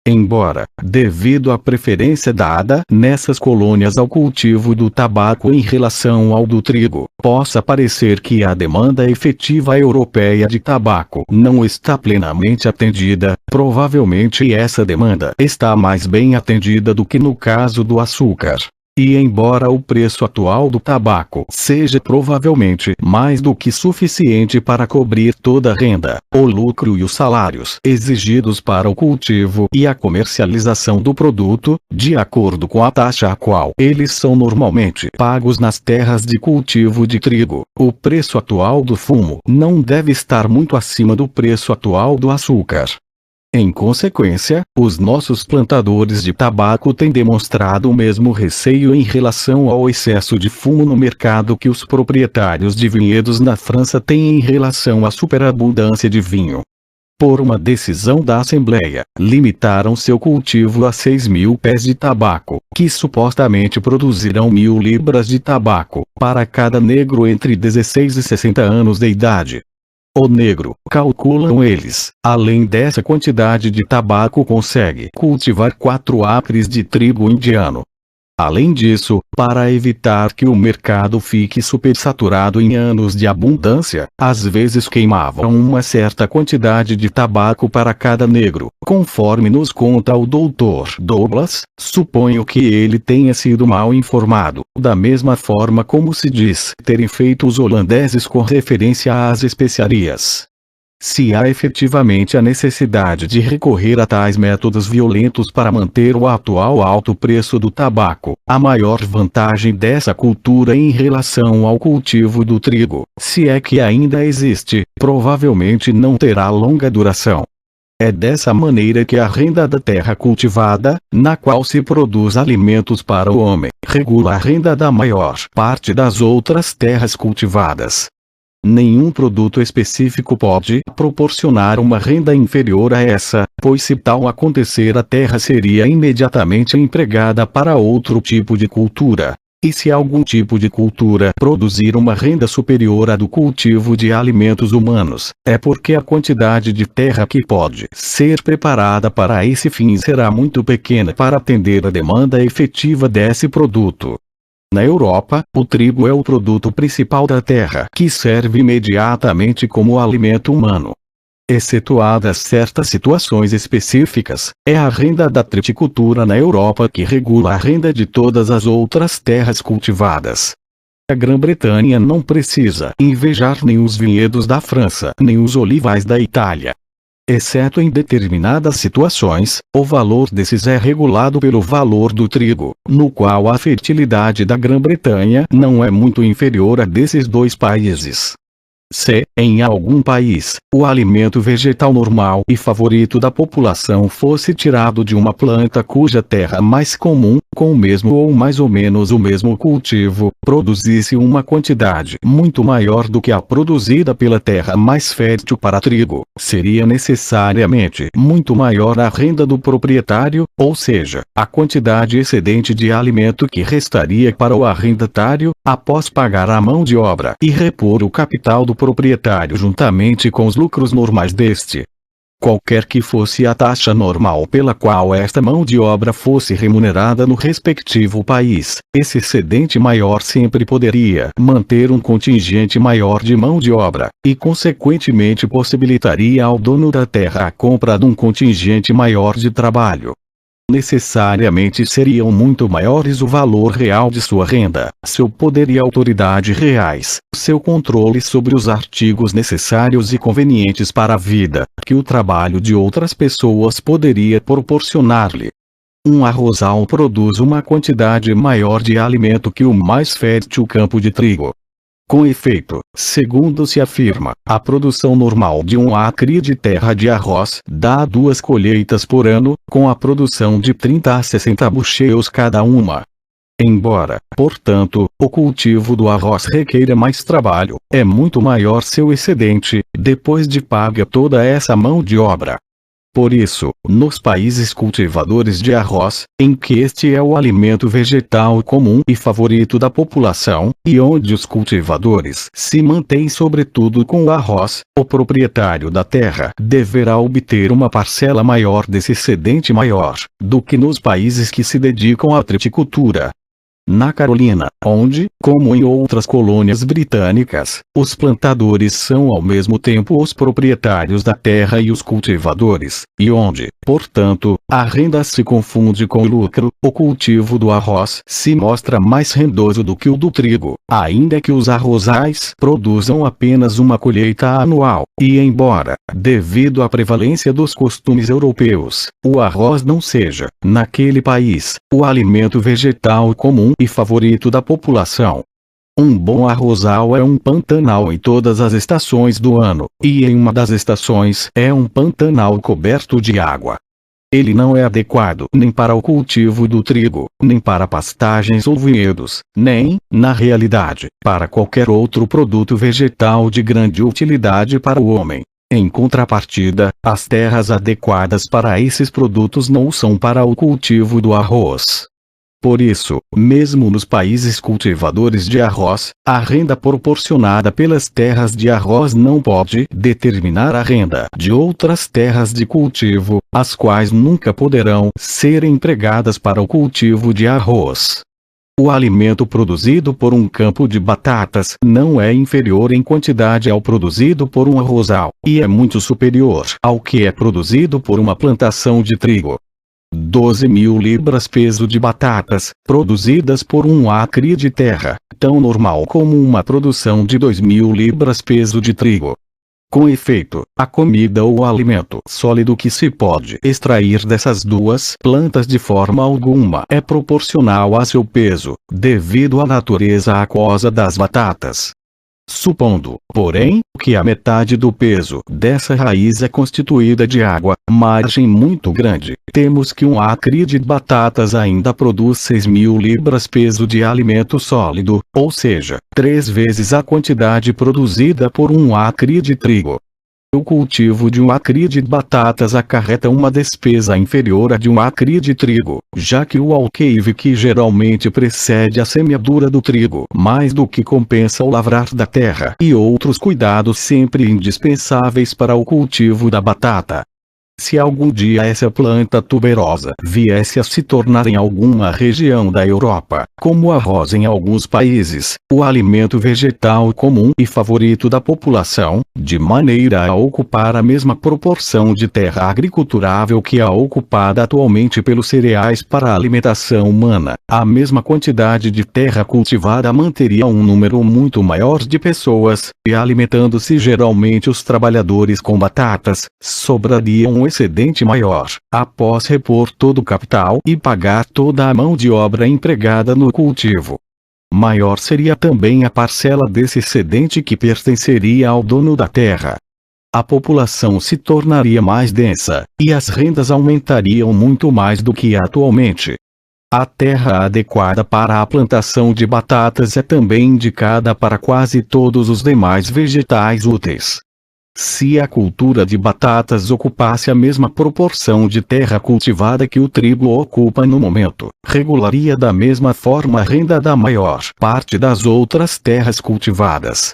Embora, devido à preferência dada nessas colônias ao cultivo do tabaco em relação ao do trigo, possa parecer que a demanda efetiva europeia de tabaco não está plenamente atendida, provavelmente essa demanda está mais bem atendida do que no caso do açúcar. E embora o preço atual do tabaco seja provavelmente mais do que suficiente para cobrir toda a renda, o lucro e os salários exigidos para o cultivo e a comercialização do produto, de acordo com a taxa a qual eles são normalmente pagos nas terras de cultivo de trigo, o preço atual do fumo não deve estar muito acima do preço atual do açúcar. Em consequência, os nossos plantadores de tabaco têm demonstrado o mesmo receio em relação ao excesso de fumo no mercado que os proprietários de vinhedos na França têm em relação à superabundância de vinho. Por uma decisão da Assembleia, limitaram seu cultivo a 6.000 pés de tabaco, que supostamente produzirão 1.000 libras de tabaco, para cada negro entre 16 e 60 anos de idade. O negro, calculam eles, além dessa quantidade de tabaco consegue cultivar 4 acres de trigo indiano. Além disso, para evitar que o mercado fique supersaturado em anos de abundância, às vezes queimavam uma certa quantidade de tabaco para cada negro, conforme nos conta o Dr. Douglas. Suponho que ele tenha sido mal informado, da mesma forma como se diz terem feito os holandeses com referência às especiarias. Se há efetivamente a necessidade de recorrer a tais métodos violentos para manter o atual alto preço do tabaco, a maior vantagem dessa cultura em relação ao cultivo do trigo, se é que ainda existe, provavelmente não terá longa duração. É dessa maneira que a renda da terra cultivada, na qual se produz alimentos para o homem, regula a renda da maior parte das outras terras cultivadas. Nenhum produto específico pode proporcionar uma renda inferior a essa, pois se tal acontecer a terra seria imediatamente empregada para outro tipo de cultura. E se algum tipo de cultura produzir uma renda superior à do cultivo de alimentos humanos, é porque a quantidade de terra que pode ser preparada para esse fim será muito pequena para atender a demanda efetiva desse produto. Na Europa, o trigo é o produto principal da terra que serve imediatamente como alimento humano. Excetuadas certas situações específicas, é a renda da triticultura na Europa que regula a renda de todas as outras terras cultivadas. A Grã-Bretanha não precisa invejar nem os vinhedos da França nem os olivais da Itália. Exceto em determinadas situações, o valor desses é regulado pelo valor do trigo, no qual a fertilidade da Grã-Bretanha não é muito inferior a desses dois países. Se, em algum país, o alimento vegetal normal e favorito da população fosse tirado de uma planta cuja terra mais comum, com o mesmo ou mais ou menos o mesmo cultivo, produzisse uma quantidade muito maior do que a produzida pela terra mais fértil para trigo, seria necessariamente muito maior a renda do proprietário, ou seja, a quantidade excedente de alimento que restaria para o arrendatário, após pagar a mão de obra e repor o capital do proprietário juntamente com os lucros normais deste. Qualquer que fosse a taxa normal pela qual esta mão de obra fosse remunerada no respectivo país, esse excedente maior sempre poderia manter um contingente maior de mão de obra, e consequentemente possibilitaria ao dono da terra a compra de um contingente maior de trabalho. Necessariamente seriam muito maiores o valor real de sua renda, seu poder e autoridade reais, seu controle sobre os artigos necessários e convenientes para a vida, que o trabalho de outras pessoas poderia proporcionar-lhe. Um arrozal produz uma quantidade maior de alimento que o mais fértil campo de trigo. Com efeito, segundo se afirma, a produção normal de um acre de terra de arroz dá 2 colheitas por ano, com a produção de 30 a 60 bucheos cada uma. Embora, portanto, o cultivo do arroz requeira mais trabalho, é muito maior seu excedente, depois de paga toda essa mão de obra. Por isso, nos países cultivadores de arroz, em que este é o alimento vegetal comum e favorito da população, e onde os cultivadores se mantêm sobretudo com o arroz, o proprietário da terra deverá obter uma parcela maior desse excedente maior do que nos países que se dedicam à triticultura. Na Carolina, onde, como em outras colônias britânicas, os plantadores são ao mesmo tempo os proprietários da terra e os cultivadores, e onde, portanto, a renda se confunde com o lucro, o cultivo do arroz se mostra mais rendoso do que o do trigo, ainda que os arrozais produzam apenas uma colheita anual, e embora, devido à prevalência dos costumes europeus, o arroz não seja, naquele país, o alimento vegetal comum e favorito da população. Um bom arrozal é um pantanal em todas as estações do ano, e em uma das estações é um pantanal coberto de água. Ele não é adequado nem para o cultivo do trigo, nem para pastagens ou vinhedos, nem, na realidade, para qualquer outro produto vegetal de grande utilidade para o homem. Em contrapartida, as terras adequadas para esses produtos não são para o cultivo do arroz. Por isso, mesmo nos países cultivadores de arroz, a renda proporcionada pelas terras de arroz não pode determinar a renda de outras terras de cultivo, as quais nunca poderão ser empregadas para o cultivo de arroz. O alimento produzido por um campo de batatas não é inferior em quantidade ao produzido por um arrozal, e é muito superior ao que é produzido por uma plantação de trigo. 12.000 libras peso de batatas, produzidas por um acre de terra, tão normal como uma produção de 2.000 libras peso de trigo. Com efeito, a comida ou alimento sólido que se pode extrair dessas duas plantas de forma alguma é proporcional a seu peso, devido à natureza aquosa das batatas. Supondo, porém, que a metade do peso dessa raiz é constituída de água, margem muito grande, temos que um acre de batatas ainda produz 6.000 libras peso de alimento sólido, ou seja, 3 vezes a quantidade produzida por um acre de trigo. O cultivo de um acre de batatas acarreta uma despesa inferior à de um acre de trigo, já que o alqueire que geralmente precede a semeadura do trigo mais do que compensa o lavrar da terra e outros cuidados sempre indispensáveis para o cultivo da batata. Se algum dia essa planta tuberosa viesse a se tornar em alguma região da Europa, como o arroz em alguns países, o alimento vegetal comum e favorito da população, de maneira a ocupar a mesma proporção de terra agriculturável que a ocupada atualmente pelos cereais para a alimentação humana, a mesma quantidade de terra cultivada manteria um número muito maior de pessoas, e alimentando-se geralmente os trabalhadores com batatas, sobraria um excedente maior, após repor todo o capital e pagar toda a mão de obra empregada no cultivo. Maior seria também a parcela desse excedente que pertenceria ao dono da terra. A população se tornaria mais densa, e as rendas aumentariam muito mais do que atualmente. A terra adequada para a plantação de batatas é também indicada para quase todos os demais vegetais úteis. Se a cultura de batatas ocupasse a mesma proporção de terra cultivada que o trigo ocupa no momento, regularia da mesma forma a renda da maior parte das outras terras cultivadas.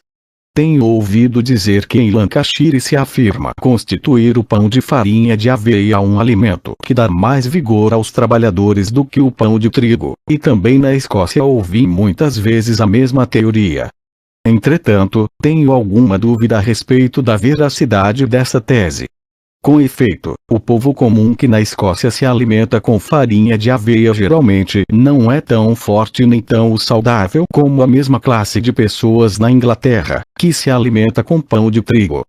Tenho ouvido dizer que em Lancashire se afirma constituir o pão de farinha de aveia um alimento que dá mais vigor aos trabalhadores do que o pão de trigo, e também na Escócia ouvi muitas vezes a mesma teoria. Entretanto, tenho alguma dúvida a respeito da veracidade dessa tese. Com efeito, o povo comum que na Escócia se alimenta com farinha de aveia geralmente não é tão forte nem tão saudável como a mesma classe de pessoas na Inglaterra, que se alimenta com pão de trigo.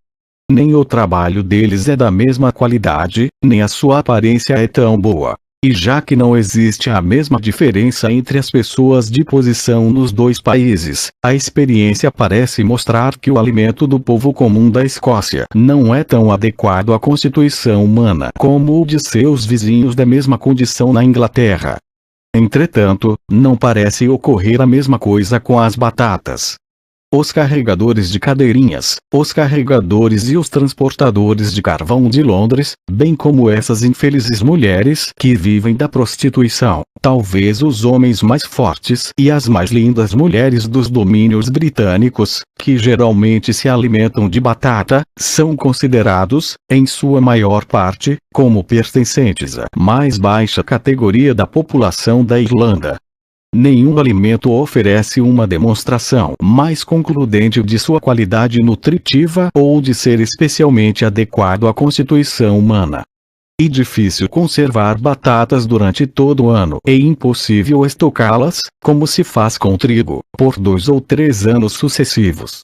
Nem o trabalho deles é da mesma qualidade, nem a sua aparência é tão boa. E já que não existe a mesma diferença entre as pessoas de posição nos dois países, a experiência parece mostrar que o alimento do povo comum da Escócia não é tão adequado à constituição humana como o de seus vizinhos da mesma condição na Inglaterra. Entretanto, não parece ocorrer a mesma coisa com as batatas. Os carregadores de cadeirinhas, os carregadores e os transportadores de carvão de Londres, bem como essas infelizes mulheres que vivem da prostituição, talvez os homens mais fortes e as mais lindas mulheres dos domínios britânicos, que geralmente se alimentam de batata, são considerados, em sua maior parte, como pertencentes à mais baixa categoria da população da Irlanda. Nenhum alimento oferece uma demonstração mais concludente de sua qualidade nutritiva ou de ser especialmente adequado à constituição humana. É difícil conservar batatas durante todo o ano e impossível estocá-las, como se faz com trigo, por 2 ou 3 anos sucessivos.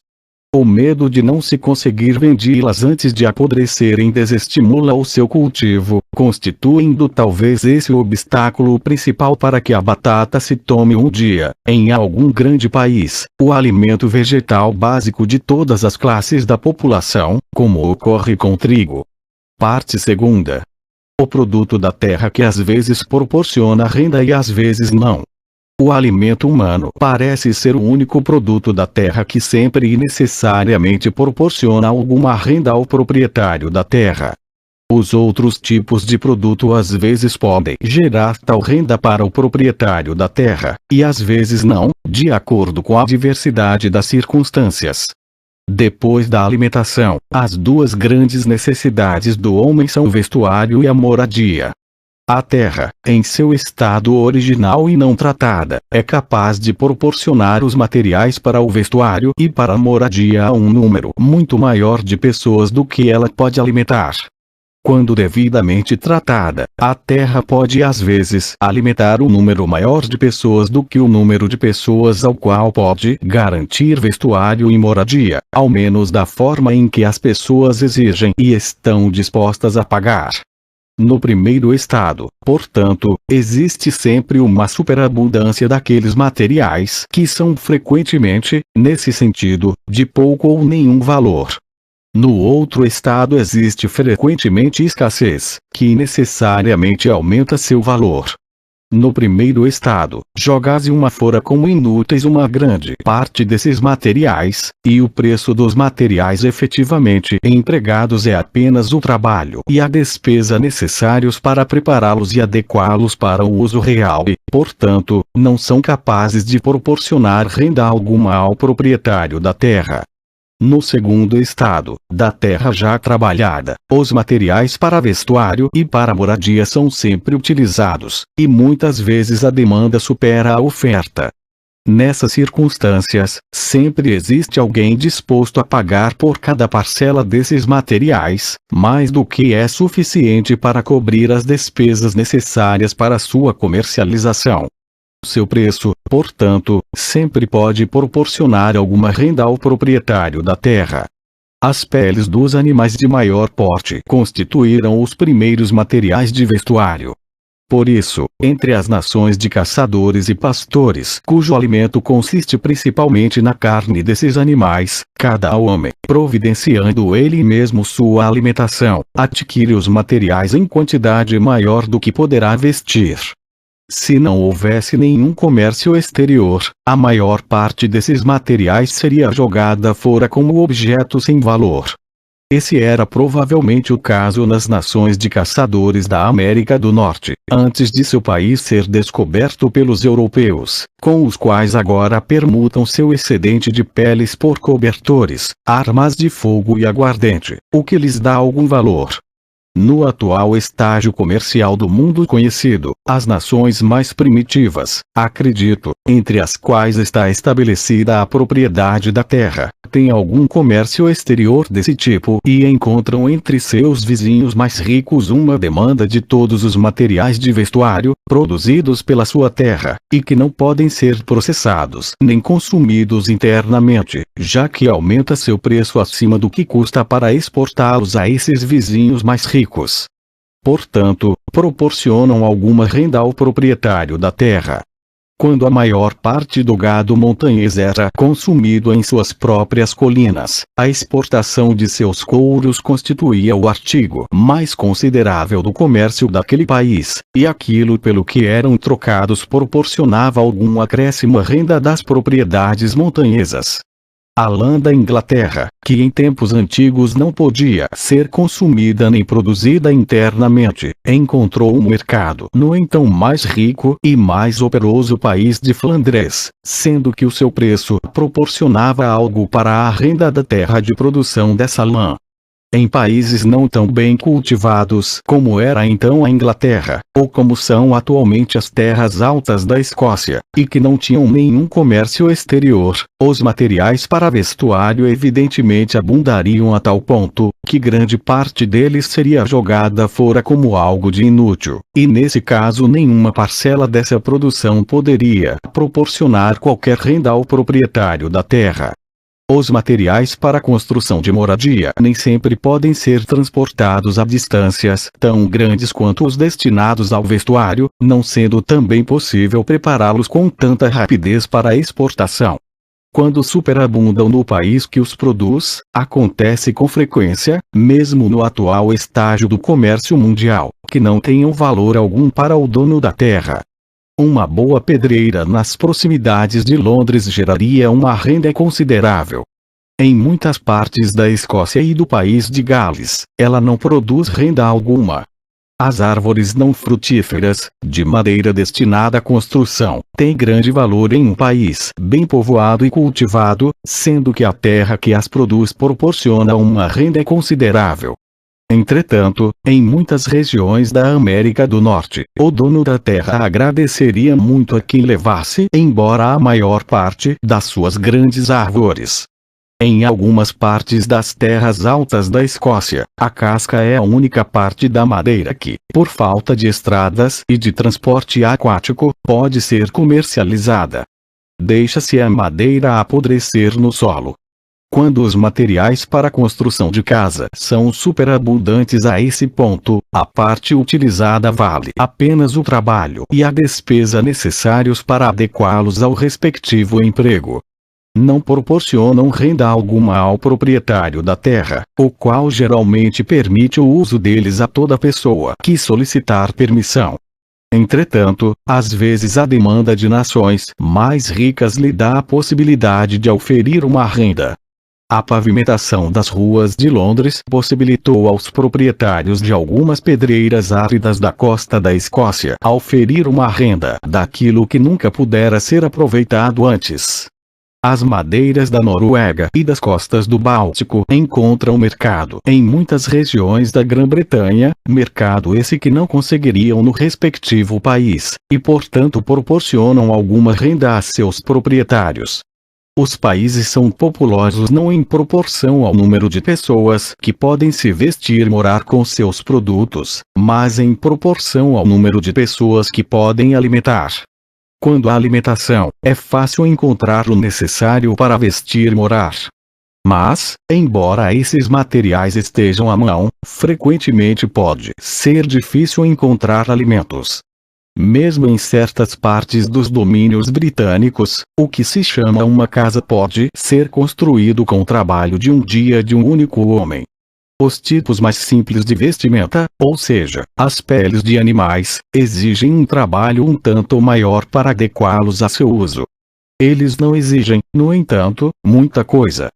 O medo de não se conseguir vendê-las antes de apodrecerem desestimula o seu cultivo, constituindo talvez esse o obstáculo principal para que a batata se tome um dia, em algum grande país, o alimento vegetal básico de todas as classes da população, como ocorre com o trigo. Parte 2. O produto da terra que às vezes proporciona renda e às vezes não. O alimento humano parece ser o único produto da terra que sempre e necessariamente proporciona alguma renda ao proprietário da terra. Os outros tipos de produto às vezes podem gerar tal renda para o proprietário da terra, e às vezes não, de acordo com a diversidade das circunstâncias. Depois da alimentação, as 2 grandes necessidades do homem são o vestuário e a moradia. A terra, em seu estado original e não tratada, é capaz de proporcionar os materiais para o vestuário e para a moradia a um número muito maior de pessoas do que ela pode alimentar. Quando devidamente tratada, a terra pode às vezes alimentar um número maior de pessoas do que o número de pessoas ao qual pode garantir vestuário e moradia, ao menos da forma em que as pessoas exigem e estão dispostas a pagar. No primeiro estado, portanto, existe sempre uma superabundância daqueles materiais que são frequentemente, nesse sentido, de pouco ou nenhum valor. No outro estado existe frequentemente escassez, que necessariamente aumenta seu valor. No primeiro estado, joga-se uma fora como inúteis uma grande parte desses materiais, e o preço dos materiais efetivamente empregados é apenas o trabalho e a despesa necessários para prepará-los e adequá-los para o uso real e, portanto, não são capazes de proporcionar renda alguma ao proprietário da terra. No segundo estado, da terra já trabalhada, os materiais para vestuário e para moradia são sempre utilizados, e muitas vezes a demanda supera a oferta. Nessas circunstâncias, sempre existe alguém disposto a pagar por cada parcela desses materiais, mais do que é suficiente para cobrir as despesas necessárias para sua comercialização. Seu preço, portanto, sempre pode proporcionar alguma renda ao proprietário da terra. As peles dos animais de maior porte constituíram os primeiros materiais de vestuário. Por isso, entre as nações de caçadores e pastores, cujo alimento consiste principalmente na carne desses animais, cada homem, providenciando ele mesmo sua alimentação, adquire os materiais em quantidade maior do que poderá vestir. Se não houvesse nenhum comércio exterior, a maior parte desses materiais seria jogada fora como objeto sem valor. Esse era provavelmente o caso nas nações de caçadores da América do Norte, antes de seu país ser descoberto pelos europeus, com os quais agora permutam seu excedente de peles por cobertores, armas de fogo e aguardente, o que lhes dá algum valor. No atual estágio comercial do mundo conhecido, as nações mais primitivas, acredito, entre as quais está estabelecida a propriedade da terra, têm algum comércio exterior desse tipo e encontram entre seus vizinhos mais ricos uma demanda de todos os materiais de vestuário, produzidos pela sua terra, e que não podem ser processados nem consumidos internamente, já que aumenta seu preço acima do que custa para exportá-los a esses vizinhos mais ricos. Portanto, proporcionam alguma renda ao proprietário da terra. Quando a maior parte do gado montanhês era consumido em suas próprias colinas, a exportação de seus couros constituía o artigo mais considerável do comércio daquele país, e aquilo pelo que eram trocados proporcionava algum acréscimo à renda das propriedades montanhesas. A lã da Inglaterra, que em tempos antigos não podia ser consumida nem produzida internamente, encontrou um mercado no então mais rico e mais operoso país de Flandres, sendo que o seu preço proporcionava algo para a renda da terra de produção dessa lã. Em países não tão bem cultivados como era então a Inglaterra, ou como são atualmente as terras altas da Escócia, e que não tinham nenhum comércio exterior, os materiais para vestuário evidentemente abundariam a tal ponto, que grande parte deles seria jogada fora como algo de inútil, e nesse caso nenhuma parcela dessa produção poderia proporcionar qualquer renda ao proprietário da terra. Os materiais para a construção de moradia nem sempre podem ser transportados a distâncias tão grandes quanto os destinados ao vestuário, não sendo também possível prepará-los com tanta rapidez para a exportação. Quando superabundam no país que os produz, acontece com frequência, mesmo no atual estágio do comércio mundial, que não tenham valor algum para o dono da terra. Uma boa pedreira nas proximidades de Londres geraria uma renda considerável. Em muitas partes da Escócia e do país de Gales, ela não produz renda alguma. As árvores não frutíferas, de madeira destinada à construção, têm grande valor em um país bem povoado e cultivado, sendo que a terra que as produz proporciona uma renda considerável. Entretanto, em muitas regiões da América do Norte, o dono da terra agradeceria muito a quem levasse embora a maior parte das suas grandes árvores. Em algumas partes das terras altas da Escócia, a casca é a única parte da madeira que, por falta de estradas e de transporte aquático, pode ser comercializada. Deixa-se a madeira apodrecer no solo. Quando os materiais para a construção de casa são superabundantes a esse ponto, a parte utilizada vale apenas o trabalho e a despesa necessários para adequá-los ao respectivo emprego. Não proporcionam renda alguma ao proprietário da terra, o qual geralmente permite o uso deles a toda pessoa que solicitar permissão. Entretanto, às vezes a demanda de nações mais ricas lhe dá a possibilidade de oferir uma renda. A pavimentação das ruas de Londres possibilitou aos proprietários de algumas pedreiras áridas da costa da Escócia oferir uma renda daquilo que nunca pudera ser aproveitado antes. As madeiras da Noruega e das costas do Báltico encontram mercado em muitas regiões da Grã-Bretanha, mercado esse que não conseguiriam no respectivo país, e portanto proporcionam alguma renda a seus proprietários. Os países são populosos não em proporção ao número de pessoas que podem se vestir e morar com seus produtos, mas em proporção ao número de pessoas que podem alimentar. Quando a alimentação, é fácil encontrar o necessário para vestir e morar. Mas, embora esses materiais estejam à mão, frequentemente pode ser difícil encontrar alimentos. Mesmo em certas partes dos domínios britânicos, o que se chama uma casa pode ser construído com o trabalho de um dia de um único homem. Os tipos mais simples de vestimenta, ou seja, as peles de animais, exigem um trabalho um tanto maior para adequá-los a seu uso. Eles não exigem, no entanto, muita coisa.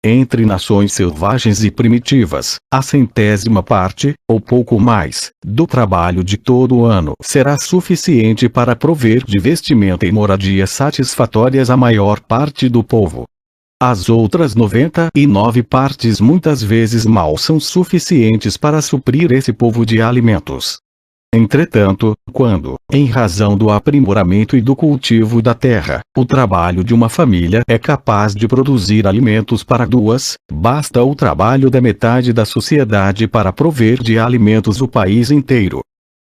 Entre nações selvagens e primitivas, a 100ª parte, ou pouco mais, do trabalho de todo o ano será suficiente para prover de vestimenta e moradia satisfatórias à maior parte do povo. As outras 99 partes muitas vezes mal são suficientes para suprir esse povo de alimentos. Entretanto, quando, em razão do aprimoramento e do cultivo da terra, o trabalho de uma família é capaz de produzir alimentos para duas, basta o trabalho da metade da sociedade para prover de alimentos o país inteiro.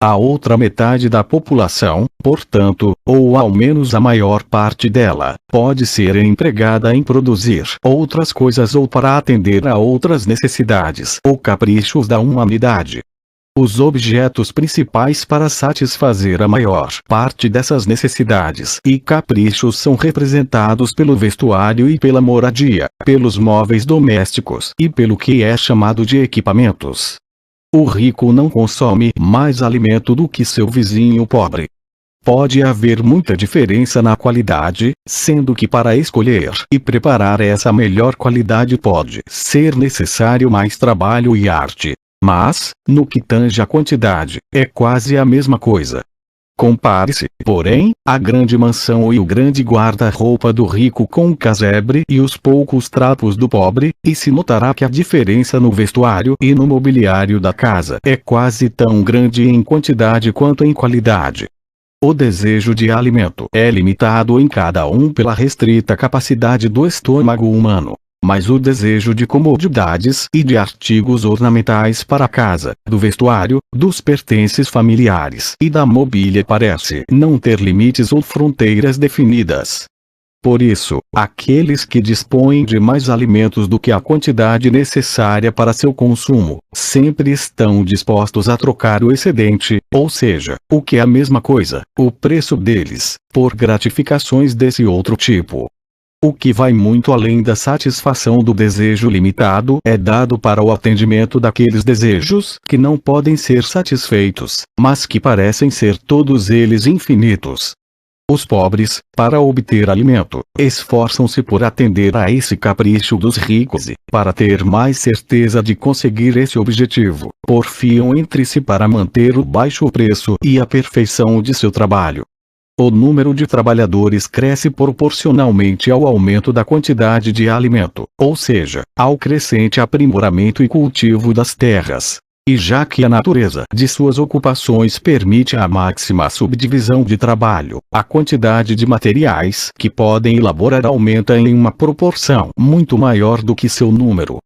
A outra metade da população, portanto, ou ao menos a maior parte dela, pode ser empregada em produzir outras coisas ou para atender a outras necessidades ou caprichos da humanidade. Os objetos principais para satisfazer a maior parte dessas necessidades e caprichos são representados pelo vestuário e pela moradia, pelos móveis domésticos e pelo que é chamado de equipamentos. O rico não consome mais alimento do que seu vizinho pobre. Pode haver muita diferença na qualidade, sendo que para escolher e preparar essa melhor qualidade pode ser necessário mais trabalho e arte. Mas, no que tange à quantidade, é quase a mesma coisa. Compare-se, porém, a grande mansão e o grande guarda-roupa do rico com o casebre e os poucos trapos do pobre, e se notará que a diferença no vestuário e no mobiliário da casa é quase tão grande em quantidade quanto em qualidade. O desejo de alimento é limitado em cada um pela restrita capacidade do estômago humano. Mas o desejo de comodidades e de artigos ornamentais para a casa, do vestuário, dos pertences familiares e da mobília parece não ter limites ou fronteiras definidas. Por isso, aqueles que dispõem de mais alimentos do que a quantidade necessária para seu consumo, sempre estão dispostos a trocar o excedente, ou seja, o que é a mesma coisa, o preço deles, por gratificações desse outro tipo. O que vai muito além da satisfação do desejo limitado é dado para o atendimento daqueles desejos que não podem ser satisfeitos, mas que parecem ser todos eles infinitos. Os pobres, para obter alimento, esforçam-se por atender a esse capricho dos ricos e, para ter mais certeza de conseguir esse objetivo, porfiam entre si para manter o baixo preço e a perfeição de seu trabalho. O número de trabalhadores cresce proporcionalmente ao aumento da quantidade de alimento, ou seja, ao crescente aprimoramento e cultivo das terras. E já que a natureza de suas ocupações permite a máxima subdivisão de trabalho, a quantidade de materiais que podem elaborar aumenta em uma proporção muito maior do que seu número.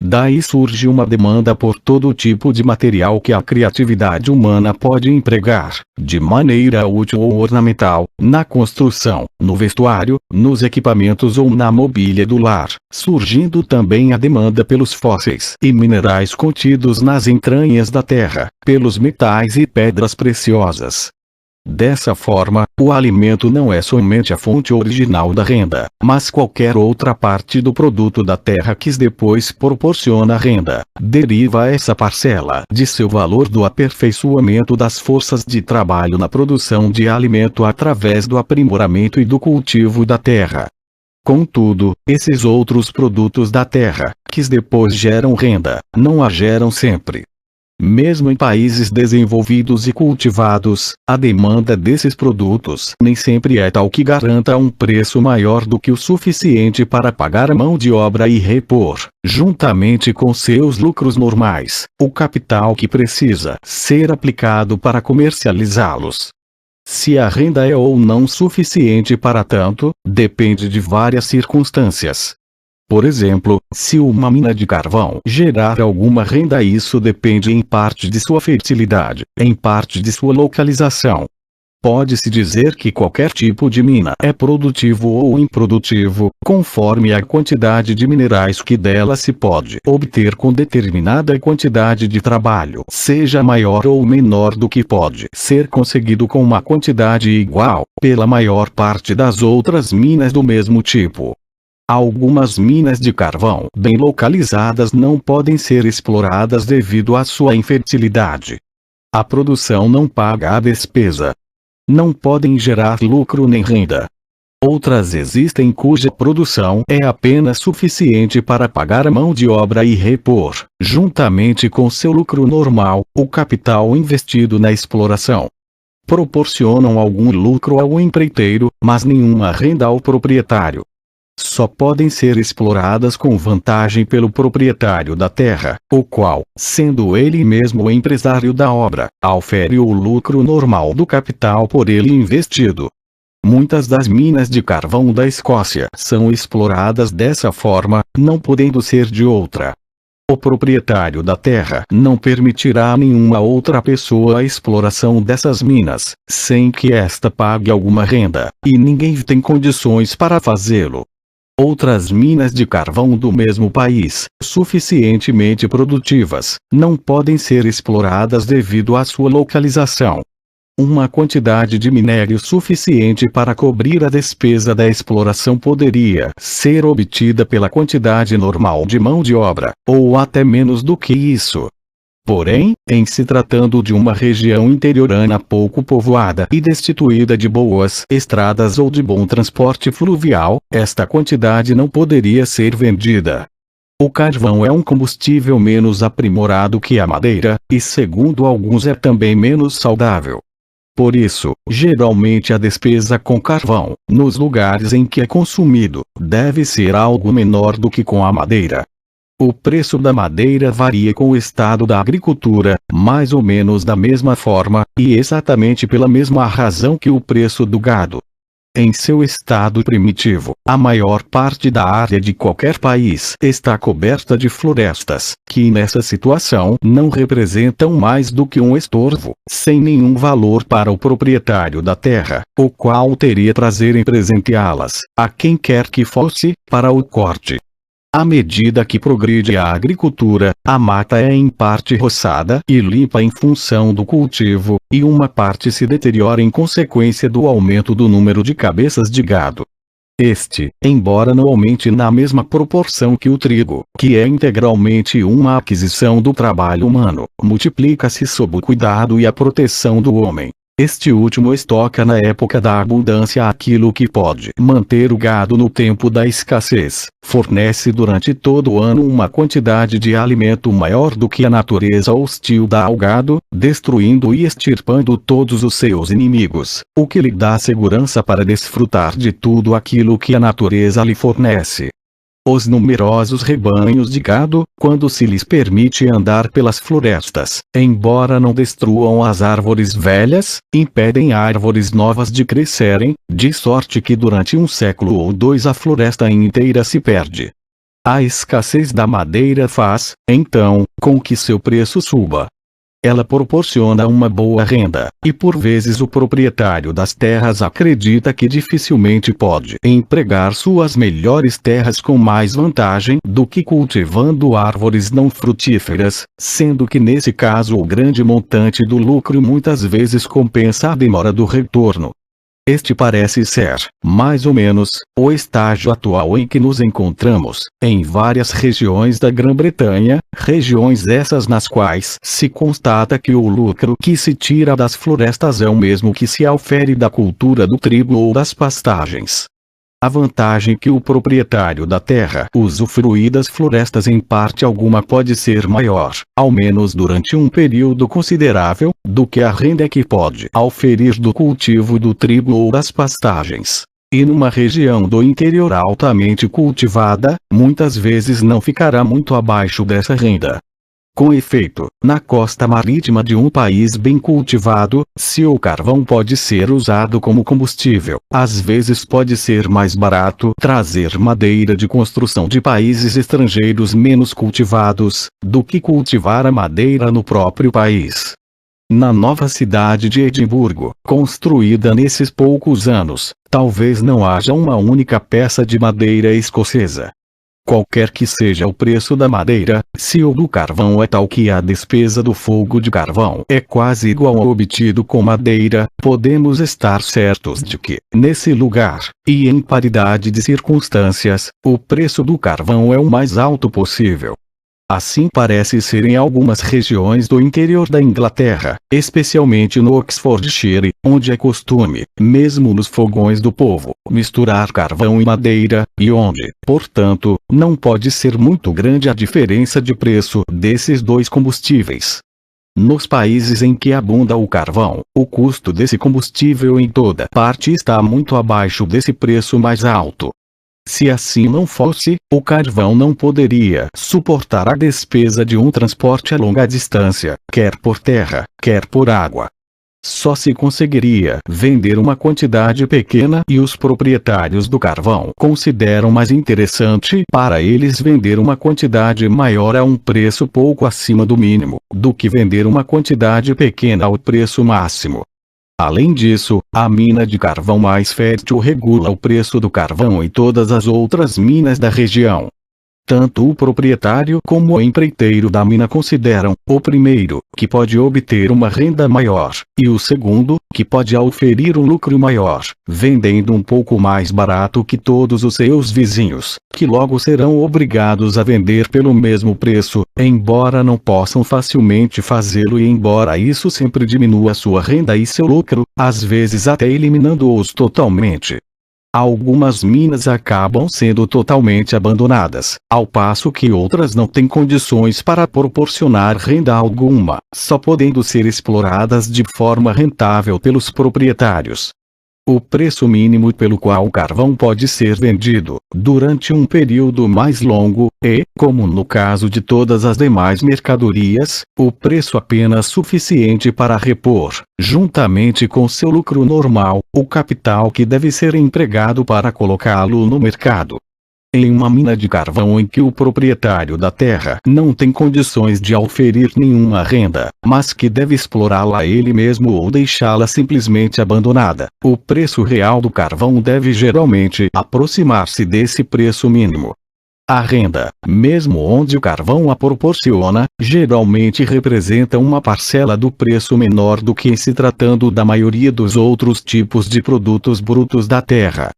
Daí surge uma demanda por todo tipo de material que a criatividade humana pode empregar, de maneira útil ou ornamental, na construção, no vestuário, nos equipamentos ou na mobília do lar, surgindo também a demanda pelos fósseis e minerais contidos nas entranhas da terra, pelos metais e pedras preciosas. Dessa forma, o alimento não é somente a fonte original da renda, mas qualquer outra parte do produto da terra que depois proporciona renda, deriva essa parcela de seu valor do aperfeiçoamento das forças de trabalho na produção de alimento através do aprimoramento e do cultivo da terra. Contudo, esses outros produtos da terra, que depois geram renda, não a geram sempre. Mesmo em países desenvolvidos e cultivados, a demanda desses produtos nem sempre é tal que garanta um preço maior do que o suficiente para pagar a mão de obra e repor, juntamente com seus lucros normais, o capital que precisa ser aplicado para comercializá-los. Se a renda é ou não suficiente para tanto, depende de várias circunstâncias. Por exemplo, se uma mina de carvão gerar alguma renda, isso depende em parte de sua fertilidade, em parte de sua localização. Pode-se dizer que qualquer tipo de mina é produtivo ou improdutivo, conforme a quantidade de minerais que dela se pode obter com determinada quantidade de trabalho, seja maior ou menor do que pode ser conseguido com uma quantidade igual, pela maior parte das outras minas do mesmo tipo. Algumas minas de carvão bem localizadas não podem ser exploradas devido à sua infertilidade. A produção não paga a despesa. Não podem gerar lucro nem renda. Outras existem cuja produção é apenas suficiente para pagar a mão de obra e repor, juntamente com seu lucro normal, o capital investido na exploração. Proporcionam algum lucro ao empreiteiro, mas nenhuma renda ao proprietário. Só podem ser exploradas com vantagem pelo proprietário da terra, o qual, sendo ele mesmo o empresário da obra, aufere o lucro normal do capital por ele investido. Muitas das minas de carvão da Escócia são exploradas dessa forma, não podendo ser de outra. O proprietário da terra não permitirá a nenhuma outra pessoa a exploração dessas minas, sem que esta pague alguma renda, e ninguém tem condições para fazê-lo. Outras minas de carvão do mesmo país, suficientemente produtivas, não podem ser exploradas devido à sua localização. Uma quantidade de minério suficiente para cobrir a despesa da exploração poderia ser obtida pela quantidade normal de mão de obra, ou até menos do que isso. Porém, em se tratando de uma região interiorana pouco povoada e destituída de boas estradas ou de bom transporte fluvial, esta quantidade não poderia ser vendida. O carvão é um combustível menos aprimorado que a madeira, e segundo alguns é também menos saudável. Por isso, geralmente a despesa com carvão, nos lugares em que é consumido, deve ser algo menor do que com a madeira. O preço da madeira varia com o estado da agricultura, mais ou menos da mesma forma, e exatamente pela mesma razão que o preço do gado. Em seu estado primitivo, a maior parte da área de qualquer país está coberta de florestas, que nessa situação não representam mais do que um estorvo, sem nenhum valor para o proprietário da terra, o qual teria prazer em presenteá-las, a quem quer que fosse, para o corte. À medida que progride a agricultura, a mata é em parte roçada e limpa em função do cultivo, e uma parte se deteriora em consequência do aumento do número de cabeças de gado. Este, embora não aumente na mesma proporção que o trigo, que é integralmente uma aquisição do trabalho humano, multiplica-se sob o cuidado e a proteção do homem. Este último estoca na época da abundância aquilo que pode manter o gado no tempo da escassez, fornece durante todo o ano uma quantidade de alimento maior do que a natureza hostil dá ao gado, destruindo e extirpando todos os seus inimigos, o que lhe dá segurança para desfrutar de tudo aquilo que a natureza lhe fornece. Os numerosos rebanhos de gado, quando se lhes permite andar pelas florestas, embora não destruam as árvores velhas, impedem árvores novas de crescerem, de sorte que durante um século ou dois a floresta inteira se perde. A escassez da madeira faz, então, com que seu preço suba. Ela proporciona uma boa renda, e por vezes o proprietário das terras acredita que dificilmente pode empregar suas melhores terras com mais vantagem do que cultivando árvores não frutíferas, sendo que nesse caso o grande montante do lucro muitas vezes compensa a demora do retorno. Este parece ser, mais ou menos, o estágio atual em que nos encontramos, em várias regiões da Grã-Bretanha, regiões essas nas quais se constata que o lucro que se tira das florestas é o mesmo que se aufere da cultura do trigo ou das pastagens. A vantagem que o proprietário da terra usufrui das florestas em parte alguma pode ser maior, ao menos durante um período considerável, do que a renda que pode auferir do cultivo do trigo ou das pastagens. E numa região do interior altamente cultivada, muitas vezes não ficará muito abaixo dessa renda. Com efeito, na costa marítima de um país bem cultivado, se o carvão pode ser usado como combustível, às vezes pode ser mais barato trazer madeira de construção de países estrangeiros menos cultivados, do que cultivar a madeira no próprio país. Na nova cidade de Edimburgo, construída nesses poucos anos, talvez não haja uma única peça de madeira escocesa. Qualquer que seja o preço da madeira, se o do carvão é tal que a despesa do fogo de carvão é quase igual ao obtido com madeira, podemos estar certos de que, nesse lugar, e em paridade de circunstâncias, o preço do carvão é o mais alto possível. Assim parece ser em algumas regiões do interior da Inglaterra, especialmente no Oxfordshire, onde é costume, mesmo nos fogões do povo, misturar carvão e madeira, e onde, portanto, não pode ser muito grande a diferença de preço desses dois combustíveis. Nos países em que abunda o carvão, o custo desse combustível em toda parte está muito abaixo desse preço mais alto. Se assim não fosse, o carvão não poderia suportar a despesa de um transporte a longa distância, quer por terra, quer por água. Só se conseguiria vender uma quantidade pequena e os proprietários do carvão consideram mais interessante para eles vender uma quantidade maior a um preço pouco acima do mínimo, do que vender uma quantidade pequena ao preço máximo. Além disso, a mina de carvão mais fértil regula o preço do carvão em todas as outras minas da região. Tanto o proprietário como o empreiteiro da mina consideram, o primeiro, que pode obter uma renda maior, e o segundo, que pode auferir um lucro maior, vendendo um pouco mais barato que todos os seus vizinhos, que logo serão obrigados a vender pelo mesmo preço, embora não possam facilmente fazê-lo e embora isso sempre diminua sua renda e seu lucro, às vezes até eliminando-os totalmente. Algumas minas acabam sendo totalmente abandonadas, ao passo que outras não têm condições para proporcionar renda alguma, só podendo ser exploradas de forma rentável pelos proprietários. O preço mínimo pelo qual o carvão pode ser vendido, durante um período mais longo, é, como no caso de todas as demais mercadorias, o preço apenas suficiente para repor, juntamente com seu lucro normal, o capital que deve ser empregado para colocá-lo no mercado. Em uma mina de carvão em que o proprietário da terra não tem condições de auferir nenhuma renda, mas que deve explorá-la ele mesmo ou deixá-la simplesmente abandonada, o preço real do carvão deve geralmente aproximar-se desse preço mínimo. A renda, mesmo onde o carvão a proporciona, geralmente representa uma parcela do preço menor do que se tratando da maioria dos outros tipos de produtos brutos da terra.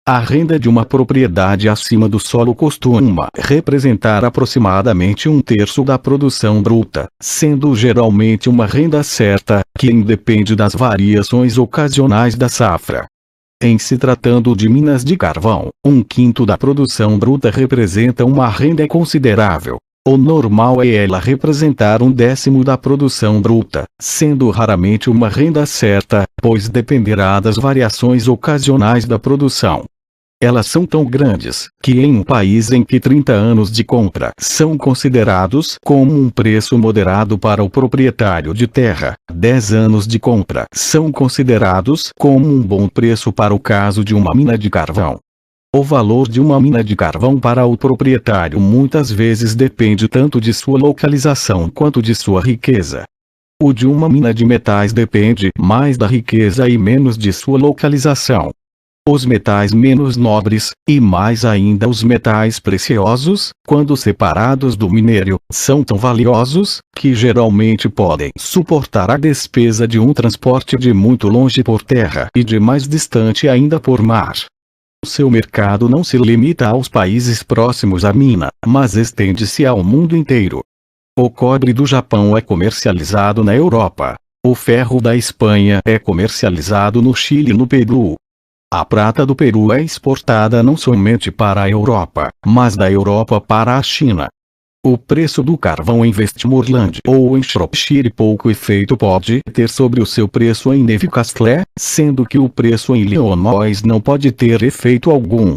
A renda de uma propriedade acima do solo costuma representar aproximadamente um terço da produção bruta, sendo geralmente uma renda certa, que independe das variações ocasionais da safra. Em se tratando de minas de carvão, um quinto da produção bruta representa uma renda considerável. O normal é ela representar um décimo da produção bruta, sendo raramente uma renda certa, pois dependerá das variações ocasionais da produção. Elas são tão grandes, que em um país em que 30 anos de compra são considerados como um preço moderado para o proprietário de terra, 10 anos de compra são considerados como um bom preço para o caso de uma mina de carvão. O valor de uma mina de carvão para o proprietário muitas vezes depende tanto de sua localização quanto de sua riqueza. O de uma mina de metais depende mais da riqueza e menos de sua localização. Os metais menos nobres, e mais ainda os metais preciosos, quando separados do minério, são tão valiosos, que geralmente podem suportar a despesa de um transporte de muito longe por terra e de mais distante ainda por mar. O seu mercado não se limita aos países próximos à mina, mas estende-se ao mundo inteiro. O cobre do Japão é comercializado na Europa. O ferro da Espanha é comercializado no Chile e no Peru. A prata do Peru é exportada não somente para a Europa, mas da Europa para a China. O preço do carvão em Westmoreland ou em Shropshire pouco efeito pode ter sobre o seu preço em Newcastle, sendo que o preço em Illinois não pode ter efeito algum.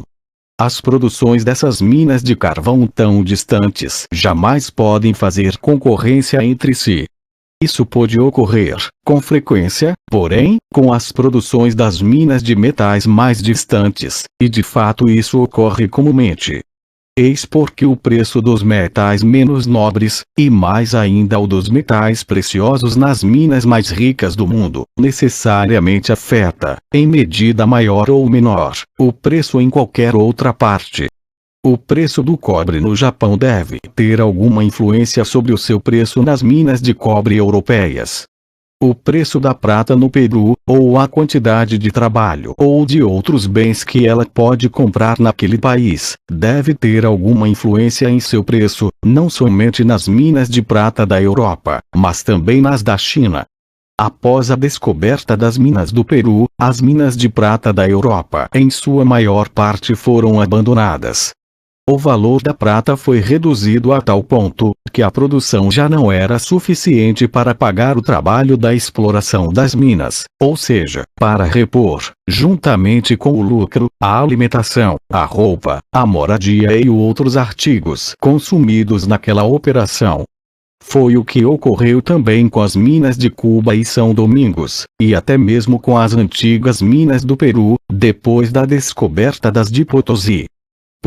As produções dessas minas de carvão tão distantes jamais podem fazer concorrência entre si. Isso pode ocorrer, com frequência, porém, com as produções das minas de metais mais distantes, e de fato isso ocorre comumente. Eis porque o preço dos metais menos nobres, e mais ainda o dos metais preciosos nas minas mais ricas do mundo, necessariamente afeta, em medida maior ou menor, o preço em qualquer outra parte. O preço do cobre no Japão deve ter alguma influência sobre o seu preço nas minas de cobre europeias. O preço da prata no Peru, ou a quantidade de trabalho ou de outros bens que ela pode comprar naquele país, deve ter alguma influência em seu preço, não somente nas minas de prata da Europa, mas também nas da China. Após a descoberta das minas do Peru, as minas de prata da Europa em sua maior parte foram abandonadas. O valor da prata foi reduzido a tal ponto, que a produção já não era suficiente para pagar o trabalho da exploração das minas, ou seja, para repor, juntamente com o lucro, a alimentação, a roupa, a moradia e outros artigos consumidos naquela operação. Foi o que ocorreu também com as minas de Cuba e São Domingos, e até mesmo com as antigas minas do Peru, depois da descoberta das de Potosí.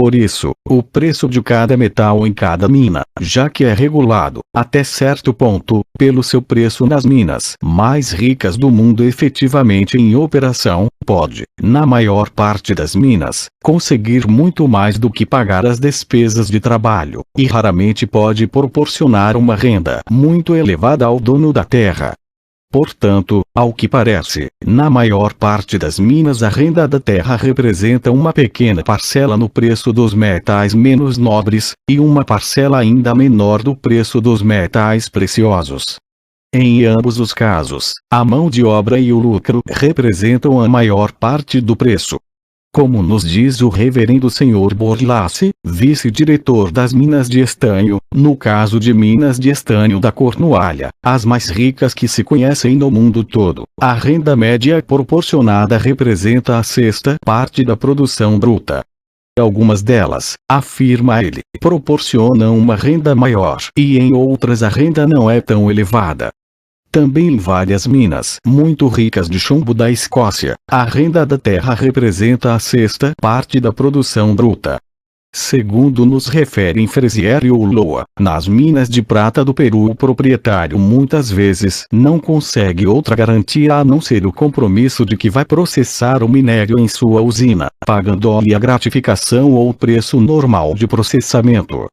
Por isso, o preço de cada metal em cada mina, já que é regulado, até certo ponto, pelo seu preço nas minas mais ricas do mundo efetivamente em operação, pode, na maior parte das minas, conseguir muito mais do que pagar as despesas de trabalho, e raramente pode proporcionar uma renda muito elevada ao dono da terra. Portanto, ao que parece, na maior parte das minas a renda da terra representa uma pequena parcela no preço dos metais menos nobres, e uma parcela ainda menor do preço dos metais preciosos. Em ambos os casos, a mão de obra e o lucro representam a maior parte do preço. Como nos diz o reverendo Sr. Borlace, vice-diretor das minas de estanho, no caso de minas de estanho da Cornualha, as mais ricas que se conhecem no mundo todo, a renda média proporcionada representa a sexta parte da produção bruta. Algumas delas, afirma ele, proporcionam uma renda maior, e em outras a renda não é tão elevada. Também em várias minas muito ricas de chumbo da Escócia, a renda da terra representa a sexta parte da produção bruta. Segundo nos referem Frazier e Ulloa, nas minas de prata do Peru o proprietário muitas vezes não consegue outra garantia a não ser o compromisso de que vai processar o minério em sua usina, pagando-lhe a gratificação ou o preço normal de processamento.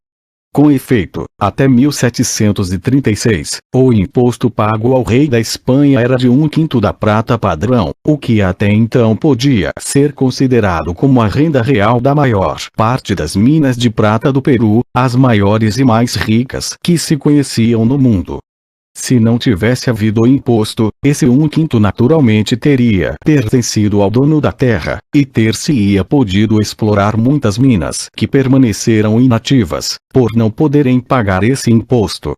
Com efeito, até 1736, o imposto pago ao rei da Espanha era de 1/5 da prata padrão, o que até então podia ser considerado como a renda real da maior parte das minas de prata do Peru, as maiores e mais ricas que se conheciam no mundo. Se não tivesse havido o imposto, esse 1/5 naturalmente teria pertencido ao dono da terra, e ter-se-ia podido explorar muitas minas que permaneceram inativas, por não poderem pagar esse imposto.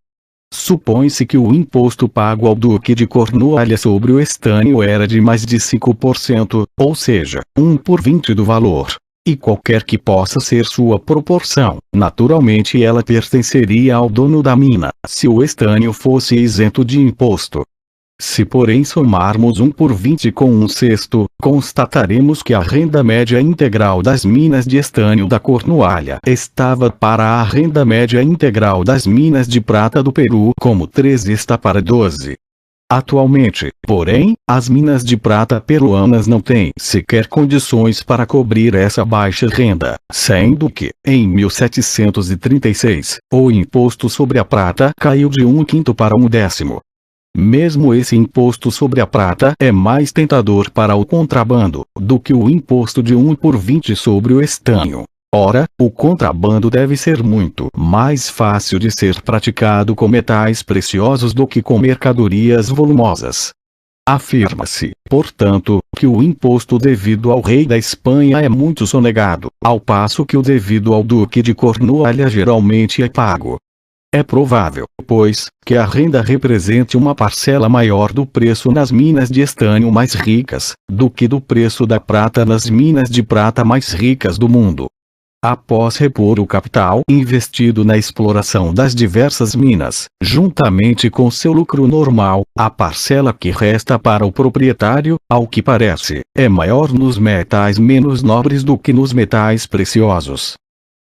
Supõe-se que o imposto pago ao Duque de Cornualha sobre o estânio era de mais de 5%, ou seja, 1/20 do valor. E qualquer que possa ser sua proporção, naturalmente ela pertenceria ao dono da mina, se o estânio fosse isento de imposto. Se porém somarmos 1/20 com 1/6, constataremos que a renda média integral das minas de estânio da Cornualha estava para a renda média integral das minas de prata do Peru como 3 está para 12. Atualmente, porém, as minas de prata peruanas não têm sequer condições para cobrir essa baixa renda, sendo que, em 1736, o imposto sobre a prata caiu de 1/5 para 1/10. Mesmo esse imposto sobre a prata é mais tentador para o contrabando do que o imposto de 1/20 sobre o estanho. Ora, o contrabando deve ser muito mais fácil de ser praticado com metais preciosos do que com mercadorias volumosas. Afirma-se, portanto, que o imposto devido ao rei da Espanha é muito sonegado, ao passo que o devido ao Duque de Cornualha geralmente é pago. É provável, pois, que a renda represente uma parcela maior do preço nas minas de estânio mais ricas, do que do preço da prata nas minas de prata mais ricas do mundo. Após repor o capital investido na exploração das diversas minas, juntamente com seu lucro normal, a parcela que resta para o proprietário, ao que parece, é maior nos metais menos nobres do que nos metais preciosos.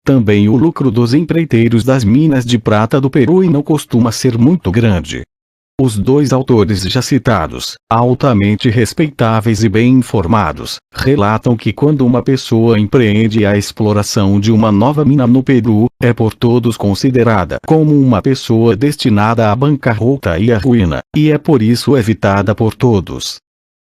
Também o lucro dos empreiteiros das minas de prata do Peru não costuma ser muito grande. Os dois autores já citados, altamente respeitáveis e bem informados, relatam que quando uma pessoa empreende a exploração de uma nova mina no Peru, é por todos considerada como uma pessoa destinada à bancarrota e à ruína, e é por isso evitada por todos.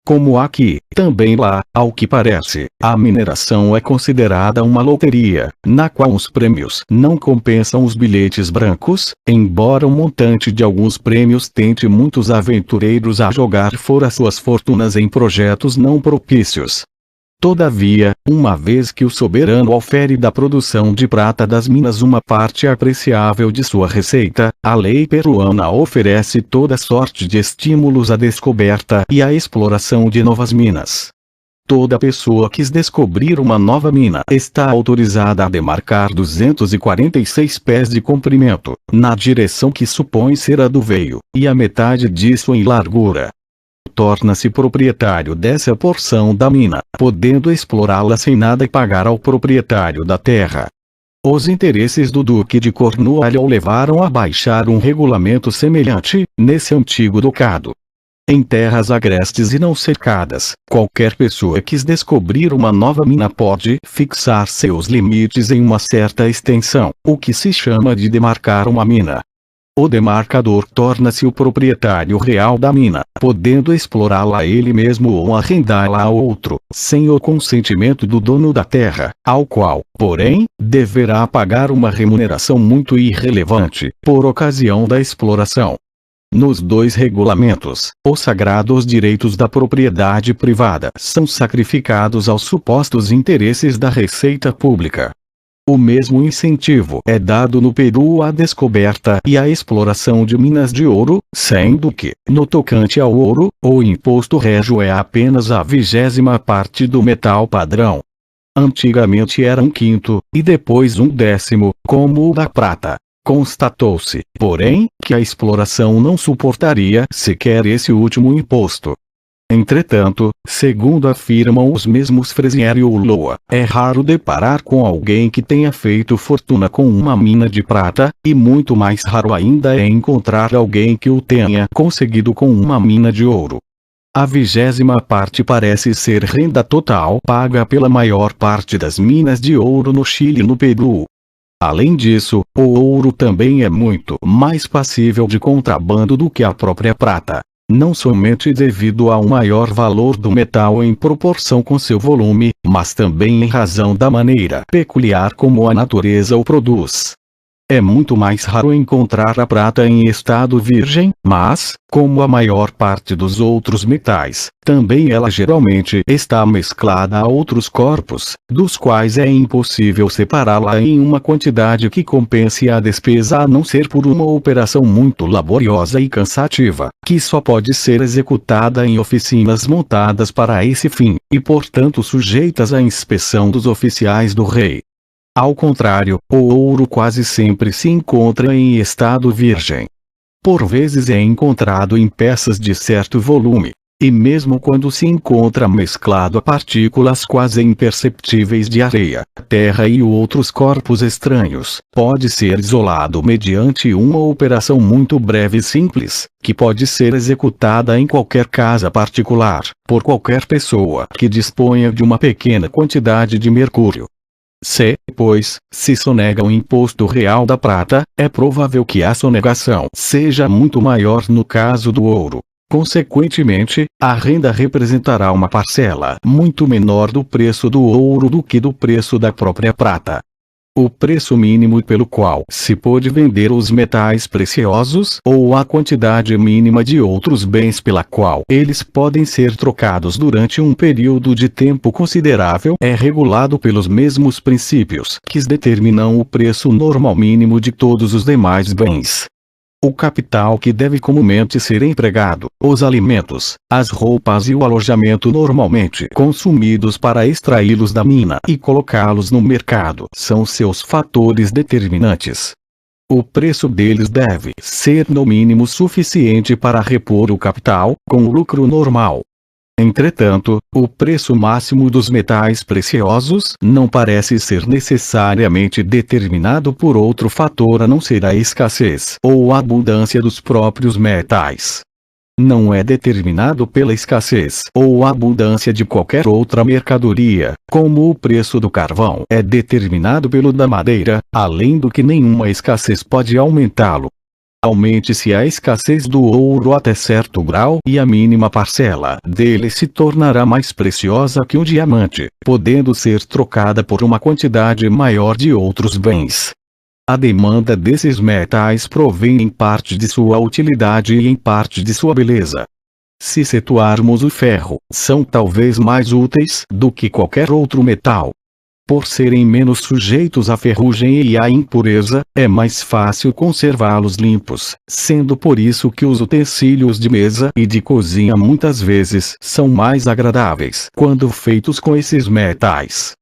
Como aqui, também lá, ao que parece, a mineração é considerada uma loteria, na qual os prêmios não compensam os bilhetes brancos, embora o montante de alguns prêmios tente muitos aventureiros a jogar fora suas fortunas em projetos não propícios. Todavia, uma vez que o soberano ofere da produção de prata das minas uma parte apreciável de sua receita, a lei peruana oferece toda sorte de estímulos à descoberta e à exploração de novas minas. Toda pessoa que descobrir uma nova mina está autorizada a demarcar 246 pés de comprimento, na direção que supõe ser a do veio, e a metade disso em largura. torna-se proprietário dessa porção da mina, podendo explorá-la sem nada pagar ao proprietário da terra. Os interesses do Duque de Cornualha o levaram a baixar um regulamento semelhante, nesse antigo ducado. Em terras agrestes e não cercadas, qualquer pessoa que descobrir uma nova mina pode fixar seus limites em uma certa extensão, o que se chama de demarcar uma mina. O demarcador torna-se o proprietário real da mina, podendo explorá-la ele mesmo ou arrendá-la a outro, sem o consentimento do dono da terra, ao qual, porém, deverá pagar uma remuneração muito irrelevante, por ocasião da exploração. Nos dois regulamentos, os sagrados direitos da propriedade privada são sacrificados aos supostos interesses da receita pública. O mesmo incentivo é dado no Peru à descoberta e à exploração de minas de ouro, sendo que, no tocante ao ouro, o imposto régio é apenas a 20ª parte do metal padrão. Antigamente era 1/5, e depois 1/10, como o da prata. Constatou-se, porém, que a exploração não suportaria sequer esse último imposto. Entretanto, segundo afirmam os mesmos Frazier e Ulloa, é raro deparar com alguém que tenha feito fortuna com uma mina de prata, e muito mais raro ainda é encontrar alguém que o tenha conseguido com uma mina de ouro. A 20ª parte parece ser renda total paga pela maior parte das minas de ouro no Chile e no Peru. Além disso, o ouro também é muito mais passível de contrabando do que a própria prata. Não somente devido ao maior valor do metal em proporção com seu volume, mas também em razão da maneira peculiar como a natureza o produz. É muito mais raro encontrar a prata em estado virgem, mas, como a maior parte dos outros metais, também ela geralmente está mesclada a outros corpos, dos quais é impossível separá-la em uma quantidade que compense a despesa a não ser por uma operação muito laboriosa e cansativa, que só pode ser executada em oficinas montadas para esse fim, e portanto sujeitas à inspeção dos oficiais do rei. Ao contrário, o ouro quase sempre se encontra em estado virgem. Por vezes é encontrado em peças de certo volume, e mesmo quando se encontra mesclado a partículas quase imperceptíveis de areia, terra e outros corpos estranhos, pode ser isolado mediante uma operação muito breve e simples, que pode ser executada em qualquer casa particular, por qualquer pessoa que disponha de uma pequena quantidade de mercúrio. Se, pois, se sonega o imposto real da prata, é provável que a sonegação seja muito maior no caso do ouro. Consequentemente, a renda representará uma parcela muito menor do preço do ouro do que do preço da própria prata. O preço mínimo pelo qual se pode vender os metais preciosos ou a quantidade mínima de outros bens pela qual eles podem ser trocados durante um período de tempo considerável é regulado pelos mesmos princípios que determinam o preço normal mínimo de todos os demais bens. O capital que deve comumente ser empregado, os alimentos, as roupas e o alojamento normalmente consumidos para extraí-los da mina e colocá-los no mercado são seus fatores determinantes. O preço deles deve ser no mínimo suficiente para repor o capital, com o lucro normal. Entretanto, o preço máximo dos metais preciosos não parece ser necessariamente determinado por outro fator a não ser a escassez ou a abundância dos próprios metais. Não é determinado pela escassez ou abundância de qualquer outra mercadoria, como o preço do carvão é determinado pelo da madeira, além do que nenhuma escassez pode aumentá-lo. Aumente-se a escassez do ouro até certo grau e a mínima parcela dele se tornará mais preciosa que um diamante, podendo ser trocada por uma quantidade maior de outros bens. A demanda desses metais provém em parte de sua utilidade e em parte de sua beleza. Se situarmos o ferro, são talvez mais úteis do que qualquer outro metal. Por serem menos sujeitos à ferrugem e à impureza, é mais fácil conservá-los limpos, sendo por isso que os utensílios de mesa e de cozinha muitas vezes são mais agradáveis quando feitos com esses metais.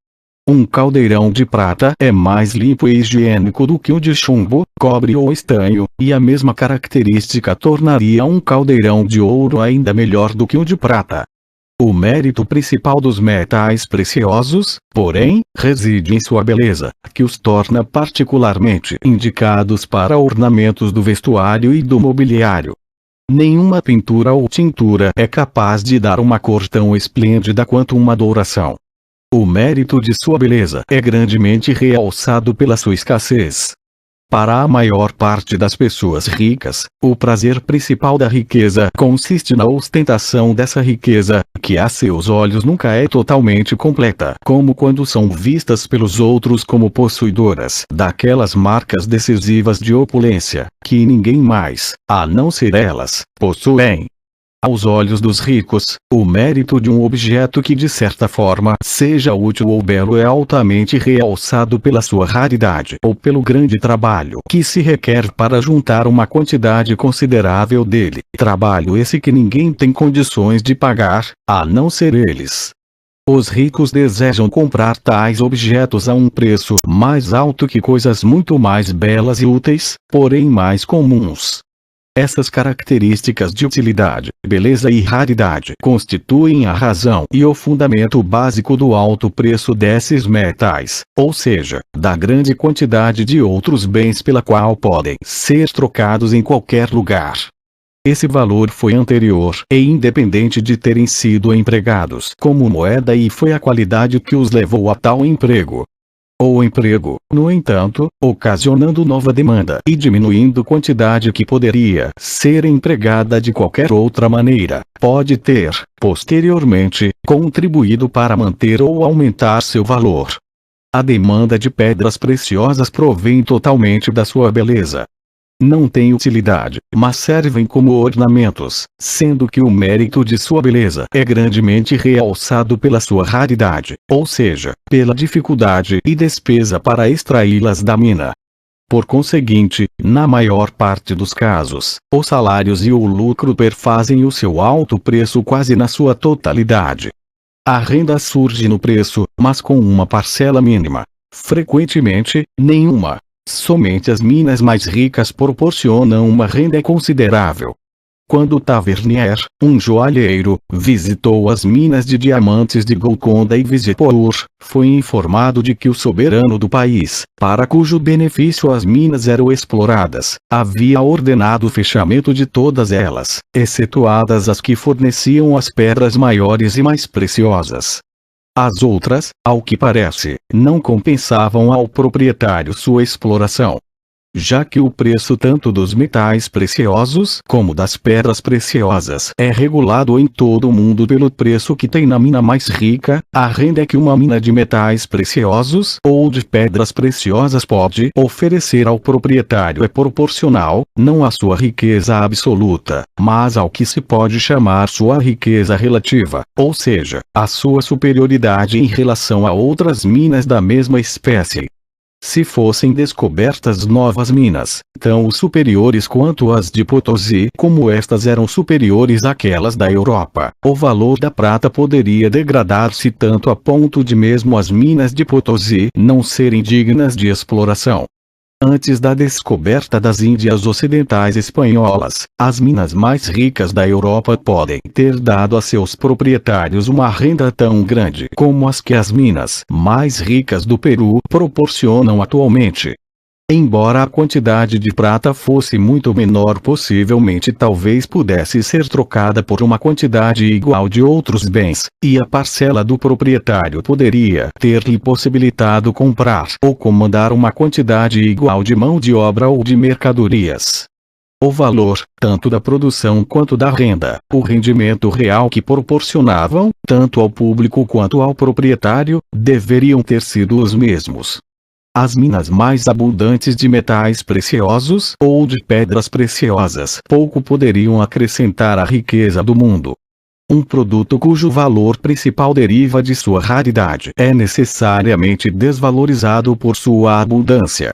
Um caldeirão de prata é mais limpo e higiênico do que o de chumbo, cobre ou estanho, e a mesma característica tornaria um caldeirão de ouro ainda melhor do que o de prata. O mérito principal dos metais preciosos, porém, reside em sua beleza, que os torna particularmente indicados para ornamentos do vestuário e do mobiliário. Nenhuma pintura ou tintura é capaz de dar uma cor tão esplêndida quanto uma douração. O mérito de sua beleza é grandemente realçado pela sua escassez. Para a maior parte das pessoas ricas, o prazer principal da riqueza consiste na ostentação dessa riqueza, que a seus olhos nunca é totalmente completa, como quando são vistas pelos outros como possuidoras daquelas marcas decisivas de opulência, que ninguém mais, a não ser elas, possuem. Aos olhos dos ricos, o mérito de um objeto que de certa forma seja útil ou belo é altamente realçado pela sua raridade ou pelo grande trabalho que se requer para juntar uma quantidade considerável dele, trabalho esse que ninguém tem condições de pagar, a não ser eles. Os ricos desejam comprar tais objetos a um preço mais alto que coisas muito mais belas e úteis, porém mais comuns. Essas características de utilidade, beleza e raridade constituem a razão e o fundamento básico do alto preço desses metais, ou seja, da grande quantidade de outros bens pela qual podem ser trocados em qualquer lugar. Esse valor foi anterior e independente de terem sido empregados como moeda e foi a qualidade que os levou a tal emprego. O emprego, no entanto, ocasionando nova demanda e diminuindo quantidade que poderia ser empregada de qualquer outra maneira, pode ter, posteriormente, contribuído para manter ou aumentar seu valor. A demanda de pedras preciosas provém totalmente da sua beleza. Não têm utilidade, mas servem como ornamentos, sendo que o mérito de sua beleza é grandemente realçado pela sua raridade, ou seja, pela dificuldade e despesa para extraí-las da mina. Por conseguinte, na maior parte dos casos, os salários e o lucro perfazem o seu alto preço quase na sua totalidade. A renda surge no preço, mas com uma parcela mínima. Frequentemente, nenhuma. Somente as minas mais ricas proporcionam uma renda considerável. Quando Tavernier, um joalheiro, visitou as minas de diamantes de Golconda e Vizipour, foi informado de que o soberano do país, para cujo benefício as minas eram exploradas, havia ordenado o fechamento de todas elas, excetuadas as que forneciam as pedras maiores e mais preciosas. As outras, ao que parece, não compensavam ao proprietário sua exploração. Já que o preço tanto dos metais preciosos como das pedras preciosas é regulado em todo o mundo pelo preço que tem na mina mais rica, a renda que uma mina de metais preciosos ou de pedras preciosas pode oferecer ao proprietário é proporcional, não à sua riqueza absoluta, mas ao que se pode chamar sua riqueza relativa, ou seja, à sua superioridade em relação a outras minas da mesma espécie. Se fossem descobertas novas minas, tão superiores quanto as de Potosí, como estas eram superiores àquelas da Europa, o valor da prata poderia degradar-se tanto a ponto de mesmo as minas de Potosí não serem dignas de exploração. Antes da descoberta das Índias Ocidentais Espanholas, as minas mais ricas da Europa podem ter dado a seus proprietários uma renda tão grande como as que as minas mais ricas do Peru proporcionam atualmente. Embora a quantidade de prata fosse muito menor, possivelmente talvez pudesse ser trocada por uma quantidade igual de outros bens, e a parcela do proprietário poderia ter-lhe possibilitado comprar ou comandar uma quantidade igual de mão de obra ou de mercadorias. O valor, tanto da produção quanto da renda, o rendimento real que proporcionavam, tanto ao público quanto ao proprietário, deveriam ter sido os mesmos. As minas mais abundantes de metais preciosos ou de pedras preciosas pouco poderiam acrescentar à riqueza do mundo. Um produto cujo valor principal deriva de sua raridade é necessariamente desvalorizado por sua abundância.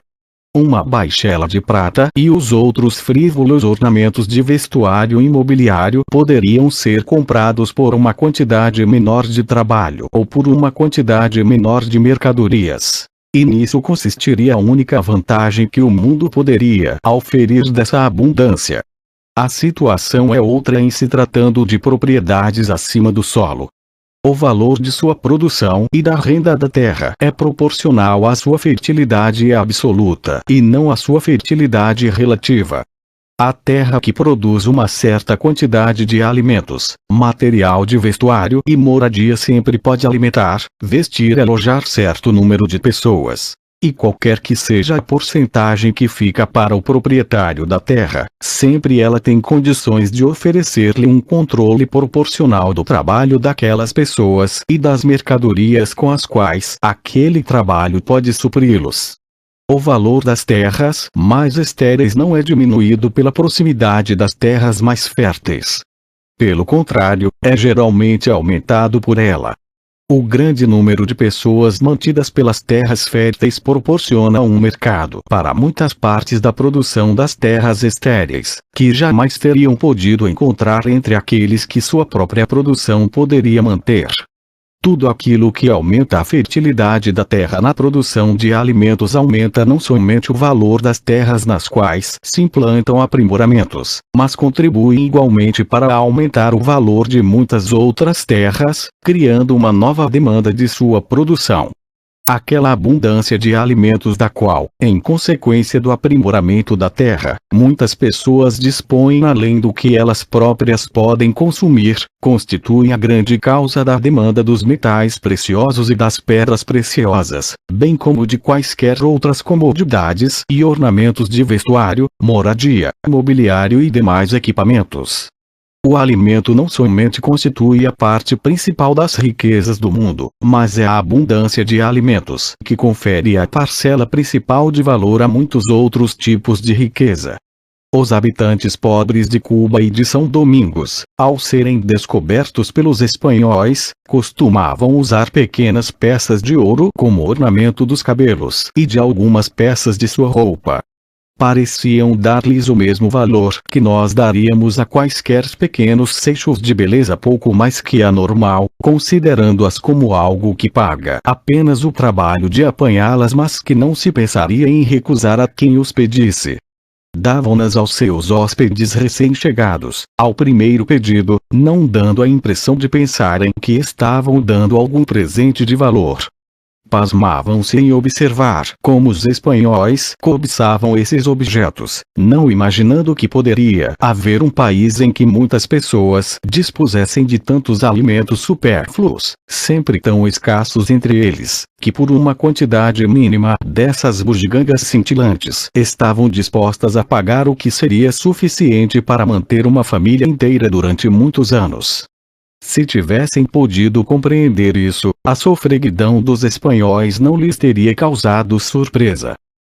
uma baixela de prata e os outros frívolos ornamentos de vestuário e mobiliário poderiam ser comprados por uma quantidade menor de trabalho ou por uma quantidade menor de mercadorias. E nisso consistiria a única vantagem que o mundo poderia auferir dessa abundância. A situação é outra em se tratando de propriedades acima do solo. O valor de sua produção e da renda da terra é proporcional à sua fertilidade absoluta e não à sua fertilidade relativa. A terra que produz uma certa quantidade de alimentos, material de vestuário e moradia sempre pode alimentar, vestir e alojar certo número de pessoas. E qualquer que seja a porcentagem que fica para o proprietário da terra, sempre ela tem condições de oferecer-lhe um controle proporcional do trabalho daquelas pessoas e das mercadorias com as quais aquele trabalho pode supri-los. O valor das terras mais estéreis não é diminuído pela proximidade das terras mais férteis. Pelo contrário, é geralmente aumentado por ela. O grande número de pessoas mantidas pelas terras férteis proporciona um mercado para muitas partes da produção das terras estéreis, que jamais teriam podido encontrar entre aqueles que sua própria produção poderia manter. Tudo aquilo que aumenta a fertilidade da terra na produção de alimentos aumenta não somente o valor das terras nas quais se implantam aprimoramentos, mas contribui igualmente para aumentar o valor de muitas outras terras, criando uma nova demanda de sua produção. Aquela abundância de alimentos da qual, em consequência do aprimoramento da terra, muitas pessoas dispõem além do que elas próprias podem consumir, constitui a grande causa da demanda dos metais preciosos e das pedras preciosas, bem como de quaisquer outras comodidades e ornamentos de vestuário, moradia, mobiliário e demais equipamentos. O alimento não somente constitui a parte principal das riquezas do mundo, mas é a abundância de alimentos que confere a parcela principal de valor a muitos outros tipos de riqueza. Os habitantes pobres de Cuba e de São Domingos, ao serem descobertos pelos espanhóis, costumavam usar pequenas peças de ouro como ornamento dos cabelos e de algumas peças de sua roupa. Pareciam dar-lhes o mesmo valor que nós daríamos a quaisquer pequenos seixos de beleza pouco mais que anormal, considerando-as como algo que paga apenas o trabalho de apanhá-las, mas que não se pensaria em recusar a quem os pedisse. Davam-nas aos seus hóspedes recém-chegados, ao primeiro pedido, não dando a impressão de pensarem que estavam dando algum presente de valor. Pasmavam-se em observar como os espanhóis cobiçavam esses objetos, não imaginando que poderia haver um país em que muitas pessoas dispusessem de tantos alimentos supérfluos, sempre tão escassos entre eles, que por uma quantidade mínima dessas bugigangas cintilantes estavam dispostas a pagar o que seria suficiente para manter uma família inteira durante muitos anos. Se tivessem podido compreender isso, a sofreguidão dos espanhóis não lhes teria causado surpresa.